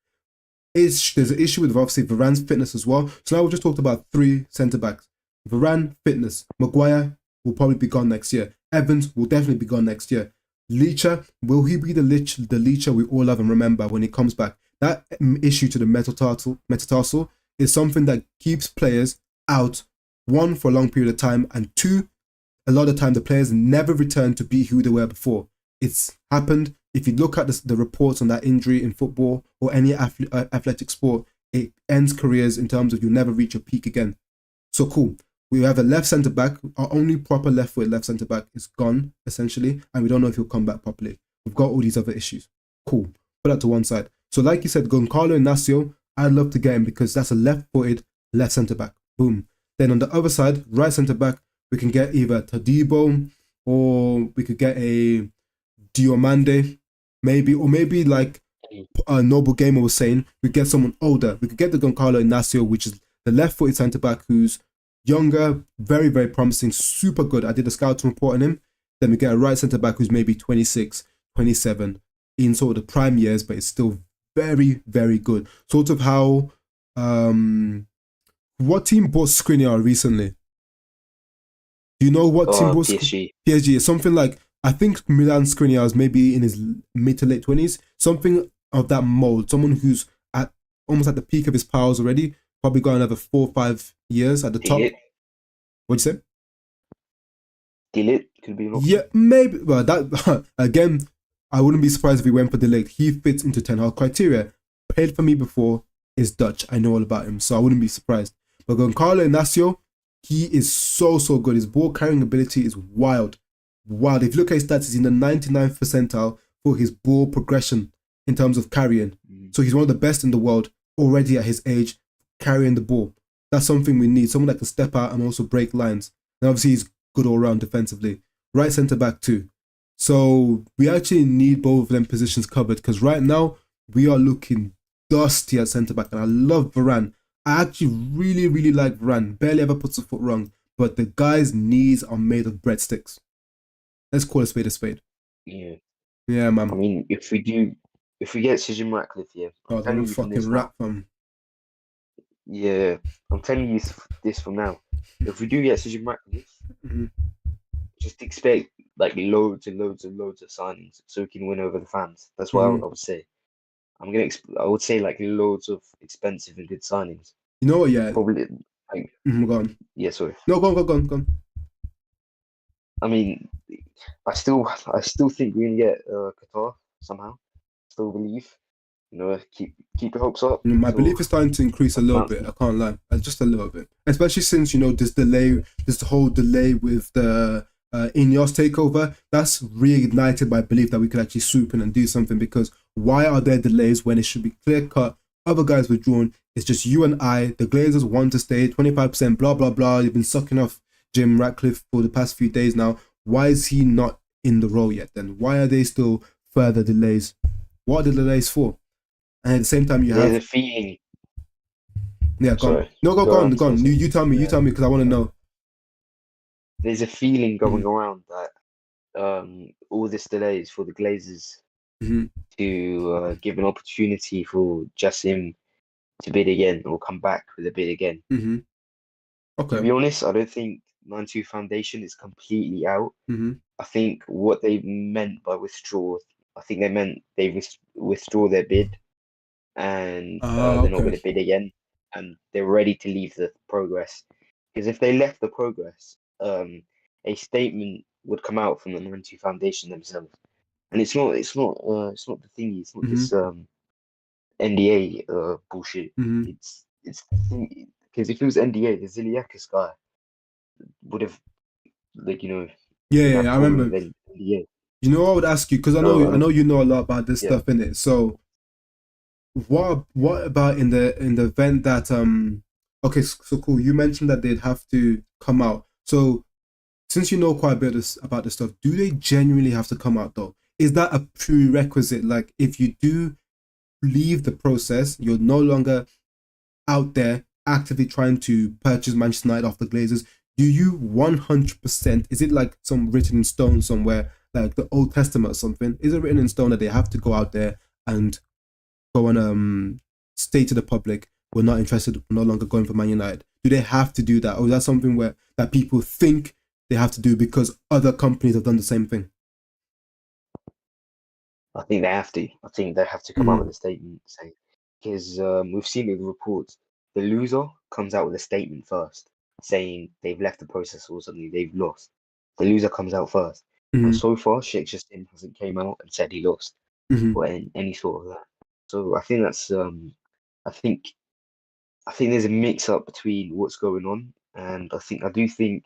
There's an issue with obviously Varane's fitness as well. So now we've just talked about 3 centre backs. Varane, fitness. Maguire will probably be gone next year. Evans will definitely be gone next year. Leacher, will he be the Leacher we all love and remember when he comes back? That issue to the metatarsal is something that keeps players out, 1, for a long period of time, and 2, a lot of the time the players never return to be who they were before. It's happened. If you look at the reports on that injury in football or any athletic sport, it ends careers in terms of you'll never reach your peak again. So cool. We have a left centre back. Our only proper left-footed left centre back is gone, essentially, and we don't know if he'll come back properly. We've got all these other issues. Cool. Put that to one side. So like you said, Goncalo Inacio, I'd love to get him because that's a left-footed left centre back. Boom. Then on the other side, right centre back, we can get either Todibo or we could get a Diomande, maybe, or maybe like Noble Gamer was saying, we get someone older. We could get the Goncalo Inacio, which is the left-footed centre back who's younger, very, very promising, super good. I did a scouting report on him. Then we get a right centre back who's maybe 26, 27 in sort of the prime years, but it's still very, very good. Sort of how what team bought Skriniar recently? Do you know what team bought PSG? PSG. It's something like, I think Milan Skriniar is maybe in his mid to late 20s, something of that mold. Someone who's at almost at the peak of his powers already. Probably got another 4 or 5 years at the top. What'd you say? Delete could be an option. Yeah, maybe. Well, that again, I wouldn't be surprised if he went for Delete. He fits into Ten Hag criteria. Played for me before, is Dutch. I know all about him, so I wouldn't be surprised. But Goncalo Inacio, he is so good. His ball carrying ability is wild. Wild. If you look at his stats, he's in the 99th percentile for his ball progression in terms of carrying. So he's one of the best in the world already at his age, carrying the ball. That's something we need. Someone that can step out and also break lines. And obviously he's good all round defensively. Right centre back too. So we actually need both of them positions covered, because right now we are looking dusty at centre back. And I love Varane. I actually really, really like Varane. Barely ever puts a foot wrong. But the guy's knees are made of breadsticks. Let's call a spade a spade. Yeah. Yeah, man. I mean, if we get Sir Jim Ratcliffe, yeah. Oh, they're a fucking rap, fam. Yeah, I'm telling you this from now. If we do get Sir Jim Ratcliffe, just expect like loads and loads and loads of signings so we can win over the fans. That's what I would say. I would say like loads of expensive and good signings. You know what? Yeah. Probably. Like, go on. Yeah, sorry. No, go on. I mean, I still think we're gonna get Qatar somehow. Still believe. You know, keep your hopes up. My belief is starting to increase a little bit. I can't lie, just a little bit. Especially since this whole delay with the Ineos takeover. That's reignited my belief that we could actually swoop in and do something. Because why are there delays when it should be clear cut? Other guys withdrawn. It's just you and I. The Glazers want to stay. 25%. Blah blah blah. You've been sucking off Jim Ratcliffe for the past few days now. Why is he not in the role yet? Then why are there still further delays? What are the delays for? And at the same time, there's a feeling. Yeah, go on. No, go on. You tell me, because I want to know. There's a feeling going around that all this delay is for the Glazers to give an opportunity for Jassim to bid again or come back with a bid again. Okay. To be honest, I don't think 92 Foundation is completely out. I think what they meant by withdraw, I think they meant they withdraw their bid. And they're not going to bid again, and they're ready to leave the progress. Because if they left the progress, a statement would come out from the 92 Foundation themselves, and it's not the thingy. It's not this NDA bullshit. It's the thing, because if it was NDA, the Ziliakis guy would have Yeah, I remember. NDA. You know, I would ask you, because I know you know a lot about this stuff, innit? So what about in the event that okay, so cool, you mentioned that they'd have to come out. So since you know quite a bit about this stuff, do they genuinely have to come out though? Is that a prerequisite? Like, if you do leave the process, you're no longer out there actively trying to purchase Manchester United off the Glazers. Do you 100%? Is it like some written in stone somewhere, like the Old Testament or something? Is it written in stone that they have to go out there and go and state to the public, we're not interested, we're no longer going for Man United? Do they have to do that, or is that something where that people think they have to do because other companies have done the same thing? I think they have to. I think they have to come out with a statement saying, because we've seen in the reports, the loser comes out with a statement first, saying they've left the process or something, they've lost. The loser comes out first, and Mm-hmm. so far, Sheikh Jassim hasn't came out and said he lost Mm-hmm. or any sort of that. So I think that's I think I think there's a mix up between what's going on, and I do think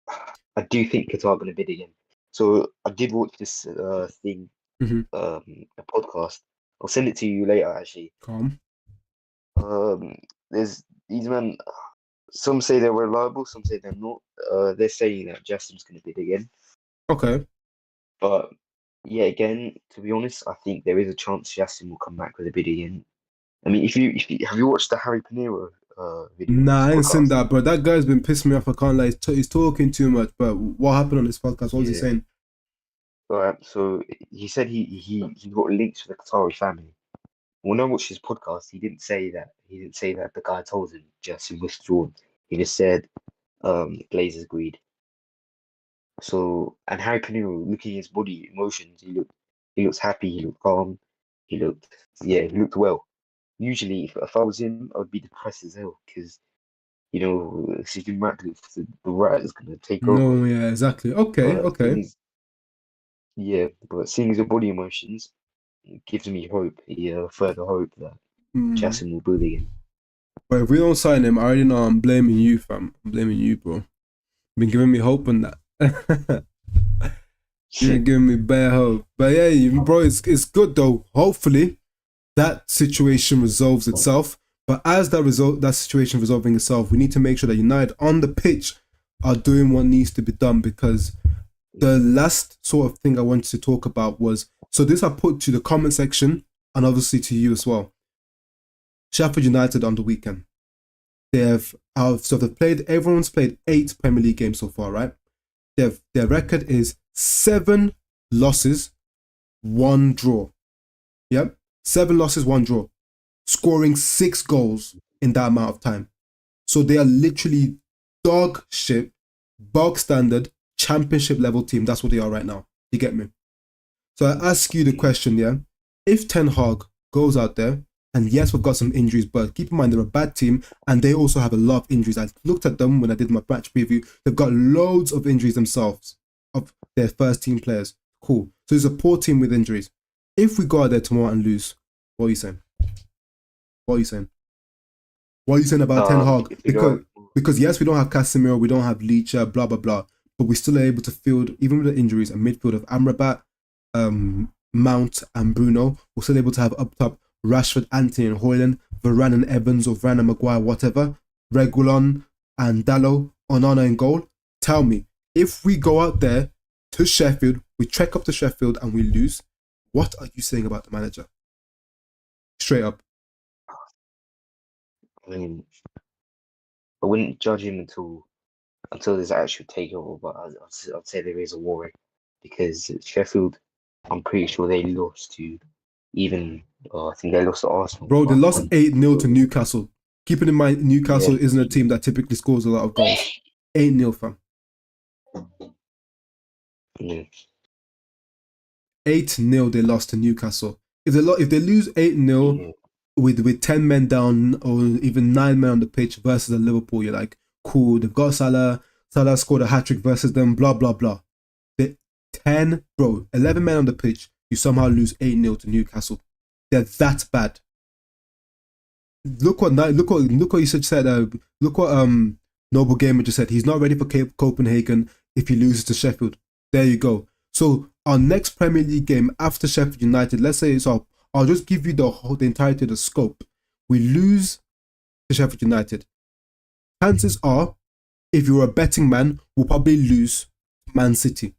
Qatar are going to bid again. So I did watch this thing, Mm-hmm. a podcast. I'll send it to you later, actually. Calm. There's these men. Some say they're reliable, some say they're not. They're saying that Justin's going to bid again, Okay. but yeah, again, to be honest, I think there is a chance Justin will come back with a bid again. I mean, if you have you watched the Harry Panero video, Nah, his I ain't seen podcast? that, bro. That guy's been pissing me off. I can't lie. He's talking too much. But what happened on this podcast? What was he Yeah. saying? All right. So he said he got links with the Qatari family. When I watched his podcast, he didn't say that. He didn't say that the guy told him Justin withdrawn. He just said Glazers agreed. So, and Harry Pinero, looking at his body emotions, he looks happy, he looked calm, he looked well. Usually, if I was him, I would be depressed as hell because Stephen Ratcliffe, the rat is gonna take over. No, yeah, exactly. Okay, But okay. seeing his body emotions gives me hope, further hope that Mm. Jackson will bully again. But if we don't sign him, I already know I'm blaming you, fam. I'm blaming you, bro. Been giving me hope on that. You're giving me bare hope. But yeah, bro, it's good though. Hopefully that situation resolves itself. But as that situation resolving itself, we need to make sure that United on the pitch are doing what needs to be done, because the last sort of thing I wanted to talk about was, so this I put to the comment section and obviously to you as well. Sheffield United on the weekend. Everyone's played 8 Premier League games so far, right? Their record is 7 losses, 1 draw. Yep. 7 losses, 1 draw. Scoring 6 goals in that amount of time. So they are literally dog shit, bog standard, championship level team. That's what they are right now. You get me? So I ask you the question, yeah? If Ten Hag goes out there, and yes, we've got some injuries, but keep in mind they're a bad team and they also have a lot of injuries. I looked at them when I did my match preview. They've got loads of injuries themselves of their first team players. Cool. So it's a poor team with injuries. If we go out there tomorrow and lose, what are you saying? What are you saying? What are you saying about Ten Hag? Because yes, we don't have Casemiro, we don't have Leacher, blah blah blah, but we still are able to field, even with the injuries, a midfield of Amrabat, Mount, and Bruno. We're still able to have up top Rashford, Anthony, and Hoyland, Varane and Evans, or Varane and Maguire, whatever, Reguilon and Dallo, Onana in goal. Tell me, if we go out there to Sheffield, we trek up to Sheffield and we lose, what are you saying about the manager? Straight up. I mean, I wouldn't judge him until there's actual takeover, but I'd say there is a worry because Sheffield, I'm pretty sure they lost to even, I think they lost to Arsenal Bro, they by lost 1. 8-0 to So Newcastle. Keeping in mind, yeah, Newcastle isn't a team that typically scores a lot of goals. 8-0, fam. yeah, 8-0 they lost to Newcastle. If they lose 8-0 yeah. with 10 men down or even 9 men on the pitch versus a Liverpool, you're like, cool, they've got Salah. Salah scored a hat-trick versus them, blah, blah, blah. The 11 men on the pitch, you somehow lose 8-0 to Newcastle. They're that bad. Look what you said. Look what Noble Gamer just said. He's not ready for Copenhagen if he loses to Sheffield. There you go. So our next Premier League game after Sheffield United, let's say it's up. I'll just give you the entirety of the scope. We lose to Sheffield United. Chances are if you're a betting man, will probably lose Man City.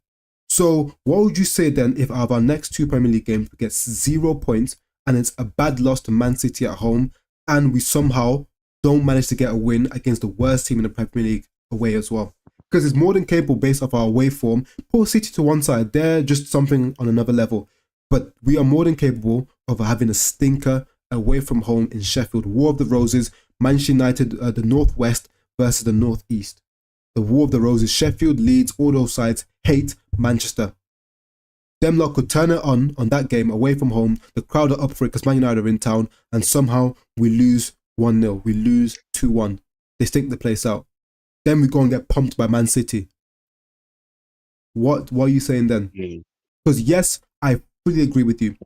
So what would you say then if out of our next two Premier League games we get 0 points and it's a bad loss to Man City at home and we somehow don't manage to get a win against the worst team in the Premier League away as well? Because it's more than capable based off our away form. Poor City to one side, they're just something on another level. But we are more than capable of having a stinker away from home in Sheffield. War of the Roses, Manchester United, the Northwest versus the Northeast. The War of the Roses, Sheffield, Leeds, all those sides hate Manchester. Them lot could turn it on that game away from home. The crowd are up for it because Man United are in town, and somehow we lose 1-0. We lose 2-1. They stink the place out. Then we go and get pumped by Man City. What are you saying then? Because yes, I fully agree with you.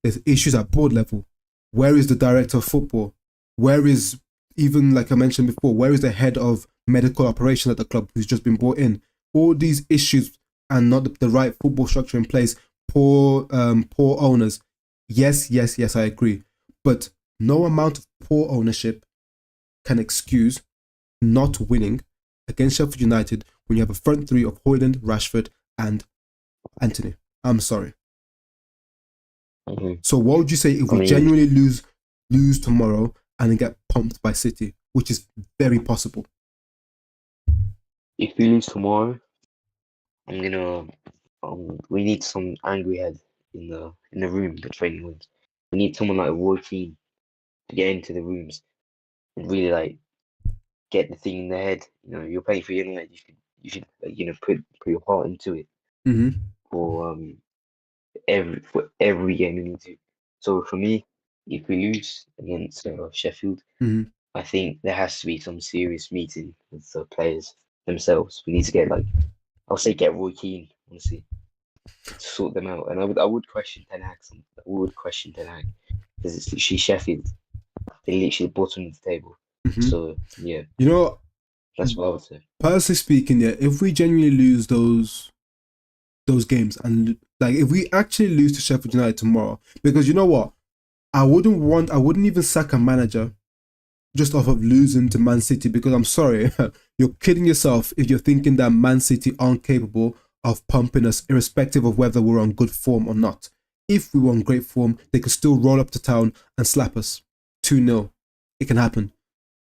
There's issues at board level. Where is the director of football? Where is, even like I mentioned before, where is the head of medical operations at the club who's just been brought in? All these issues and not the right football structure in place. Poor owners. Yes, I agree. But no amount of poor ownership can excuse not winning against Sheffield United when you have a front three of Højlund, Rashford, and Anthony. I'm sorry. So what would you say if we genuinely lose tomorrow and then get pumped by City, which is very possible? If we lose tomorrow, we need some angry head in the room, the training rooms. We need someone like Roy Keane to get into the rooms and really like get the thing in their head. You're playing for United. You should put your heart into it for every game you need to. So for me, if we lose against Sheffield, I think there has to be some serious meeting with the players themselves. We need to get get Roy Keane, honestly, to sort them out. And I would question Ten Hag. I would question Ten Hag because it's literally Sheffield. They're literally the bottom of the table. So yeah, that's what I would say. Personally speaking, yeah, if we genuinely lose those games and like if we actually lose to Sheffield United tomorrow, because you know what, I wouldn't even sack a manager just off of losing to Man City, because I'm sorry, you're kidding yourself if you're thinking that Man City aren't capable of pumping us irrespective of whether we're on good form or not. If we were on great form, they could still roll up to town and slap us 2-0. It can happen.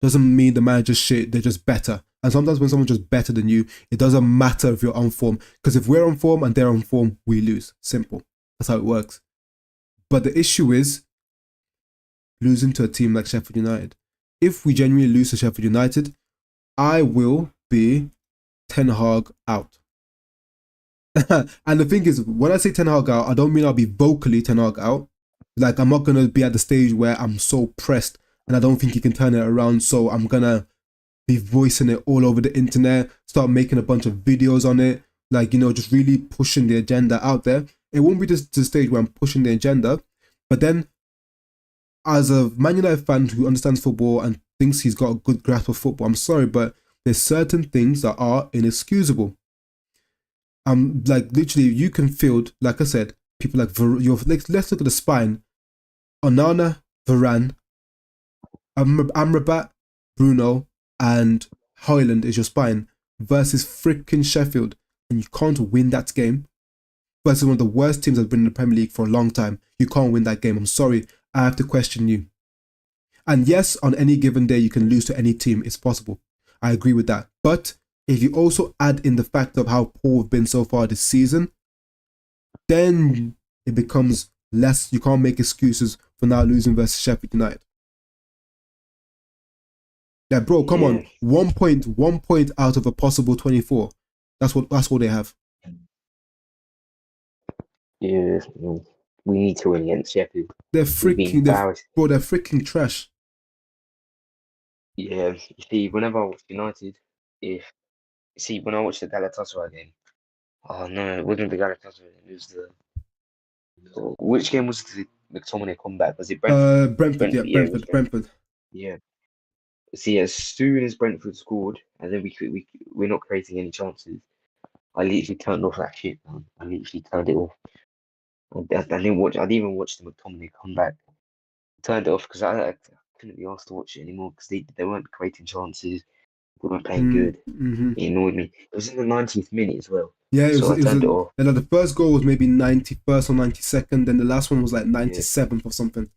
Doesn't mean the manager's shit, they're just better. And sometimes when someone's just better than you, it doesn't matter if you're on form, because if we're on form and they're on form, we lose. Simple. That's how it works. But the issue is losing to a team like Sheffield United. If we genuinely lose to Sheffield United, I will be Ten Hag out. And the thing is, when I say Ten Hag out, I don't mean I'll be vocally Ten Hag out. Like, I'm not going to be at the stage where I'm so pressed and I don't think he can turn it around, so I'm going to be voicing it all over the internet, start making a bunch of videos on it, like, just really pushing the agenda out there. It won't be just the stage where I'm pushing the agenda, but then as a Man United fan who understands football and thinks he's got a good grasp of football, I'm sorry, but there's certain things that are inexcusable. Like literally, you can field, like I said, people like let's look at the spine: Onana, Varane, Amrabat, Bruno, and Højlund is your spine versus freaking Sheffield, and you can't win that game. Versus one of the worst teams that's been in the Premier League for a long time, you can't win that game. I'm sorry, I have to question you. And yes, on any given day, you can lose to any team. It's possible. I agree with that. But if you also add in the fact of how poor we've been so far this season, then it becomes less. You can't make excuses for now losing versus Sheffield United. Yeah, bro, come on. 1 point out of a possible 24. That's what they have. Yeah, we need to win against Sheffield. They're freaking trash. Yeah, you see, whenever I watch United, when I watched the Galatasaray game, oh no, it wasn't the Galatasaray game, it was which game was the McTominay comeback? Was it Brentford? Brentford. Brentford. Yeah. See, as soon as Brentford scored, and then we're not creating any chances, I literally turned off that shit, man. I literally turned it off. I didn't even watch the McTominay comeback. I turned it off because I couldn't be asked to watch it anymore because they weren't creating chances. We weren't playing good. Mm-hmm. It annoyed me. It was in the 90th minute as well, Yeah, so I it was turned it off. and like the first goal was maybe 91st or 92nd, then the last one was like Yeah, 97th or something.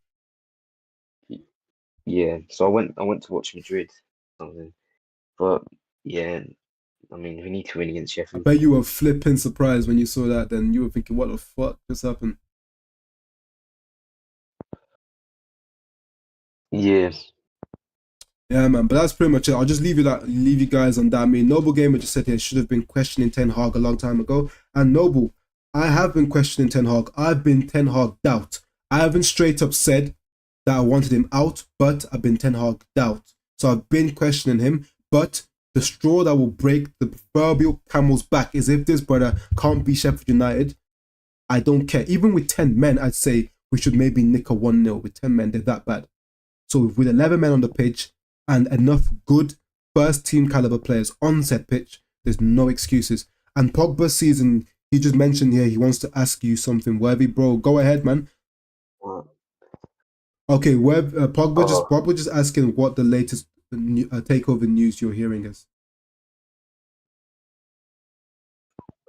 yeah. So I went to watch Madrid something, but yeah, I mean we need to win against I Sheffield. bet you were flipping surprised when you saw that. Then you were thinking, "What the fuck just happened?" Yeah. Yeah, man. But that's pretty much it. I'll just leave you guys on that. I mean, Noble Gamer just said he should have been questioning Ten Hag a long time ago. And Noble, I have been questioning Ten Hag. I've been Ten Hag doubt. I haven't straight up said that I wanted him out, but I've been Ten Hag doubt. So I've been questioning him. But the straw that will break the proverbial camel's back is if this brother can't be Sheffield United. I don't care. Even with 10 men, I'd say we should maybe nick a 1-0. With 10 men, they're that bad. So with 11 men on the pitch and enough good first team caliber players on said pitch, there's no excuses. And Pogba's season, he just mentioned here he wants to ask you something, Worthy, bro. Go ahead, man. Uh, Okay, uh, Pogba just asking what the latest takeover news you're hearing is.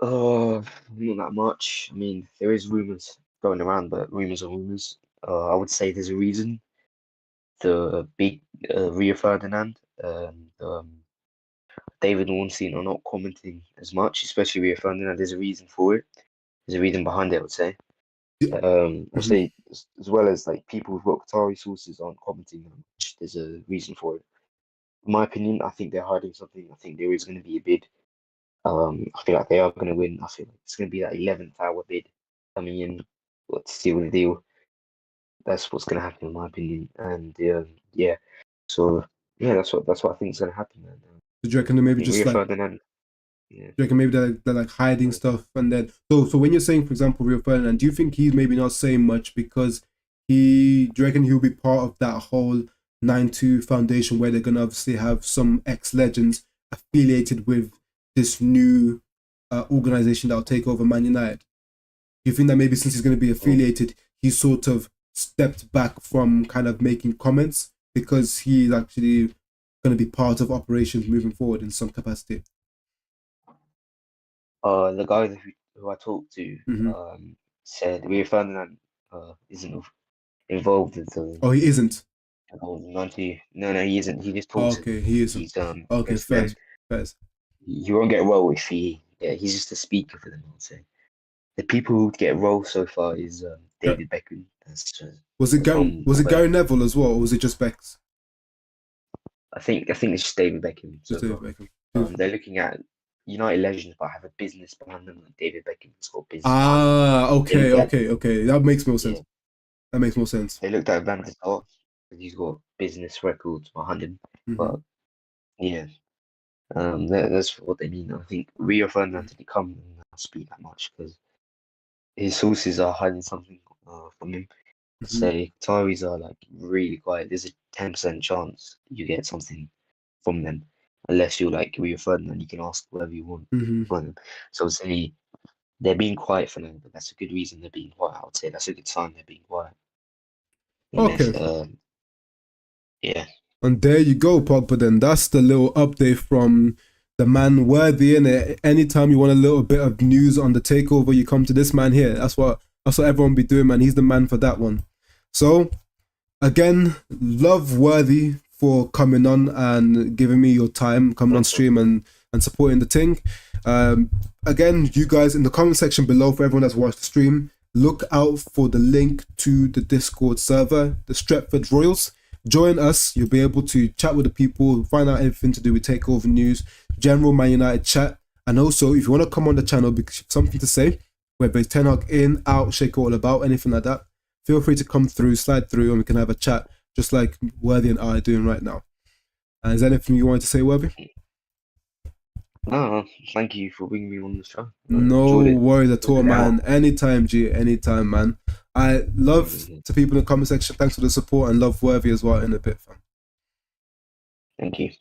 not that much. I mean, there is rumors going around, but rumors are rumors. I would say there's a reason. The big Rio Ferdinand and David Ornstein are not commenting as much, especially Rio Ferdinand. There's a reason for it. There's a reason behind it, I would say. I'll Mhm. say as well as like people who've got Qatari sources aren't commenting that much. There's a reason for it. In my opinion, I think they're hiding something. I think there is going to be a bid. I feel like they are going to win. I feel like it's going to be that 11th hour bid coming in to seal the deal. That's what's going to happen, in my opinion. And yeah, so yeah, that's what I think is going to happen. And Do you reckon they I maybe think just Rio like Ferdinand, yeah, you reckon maybe they're like hiding stuff and then so when you're saying for example Rio Ferdinand, do you think he's maybe not saying much because do you reckon he'll be part of that whole 9-2 foundation where they're gonna obviously have some ex-legends affiliated with this new organization that'll take over Man United? Do you think that maybe since he's gonna be mm, affiliated, he sort of stepped back from kind of making comments because he's actually gonna be part of operations moving forward in some capacity? the guy who I talked to Mm-hmm. said Rio Ferdinand isn't involved with Oh, he isn't. the whole 90. No, no, he isn't. He just Oh, talks it. okay, he isn't. He's Okay, against them. first, first. He won't get a role if he's just a speaker for them, I'd say. The people who get a role so far is Yeah. David Beckham, Was it as Gary? I'm Was it aware. Gary Neville as well, or was it just Bex? I think it's just David Beckham Just so David far. Beckham. Beautiful. They're looking at United legends, but have a business behind them. Like David Beckham's got a business behind him. Ah, They okay, looked at okay, okay. That makes more yeah, sense. That makes more sense. they looked at Van der Sar because he's got business records behind him. Mm-hmm. But yeah, that's what they mean. I think Rio Ferdinand didn't come and speak that much because his sources are hiding something from him. Mm-hmm. Say Tyrese are like really quiet. There's a 10% chance you get something from them, unless you're like Rio Ferdinand. You can ask whatever you want Mm-hmm. from them. So say they're being quiet for now, but that's a good reason they're being quiet. I would say that's a good sign they're being quiet. Unless, Okay. yeah, And there you go, Pogba. Then that's the little update from the man Worthy. And anytime you want a little bit of news on the takeover, you come to this man here. That's what everyone be doing, man. He's the man for that one. So again, love Worthy for coming on and giving me your time, coming on stream and supporting the thing. Again, you guys in the comment section below, for everyone that's watched the stream, look out for the link to the Discord server, the Stretford Royals. Join us. You'll be able to chat with the people, find out everything to do with takeover news, general Man United chat, and also if you want to come on the channel because you have something to say, whether it's Ten Hag in, out, shake all about, anything like that, feel free to come through, slide through, and we can have a chat just like Worthy and I are doing right now. And is there anything you wanted to say, Worthy? no, thank you for bringing me on the show. I No enjoyed it. worries at It was all, an hour. man. Anytime, G. Anytime, man. I love to people in the comment section. Thanks for the support and love Worthy as well in a bit, fam. Thank you.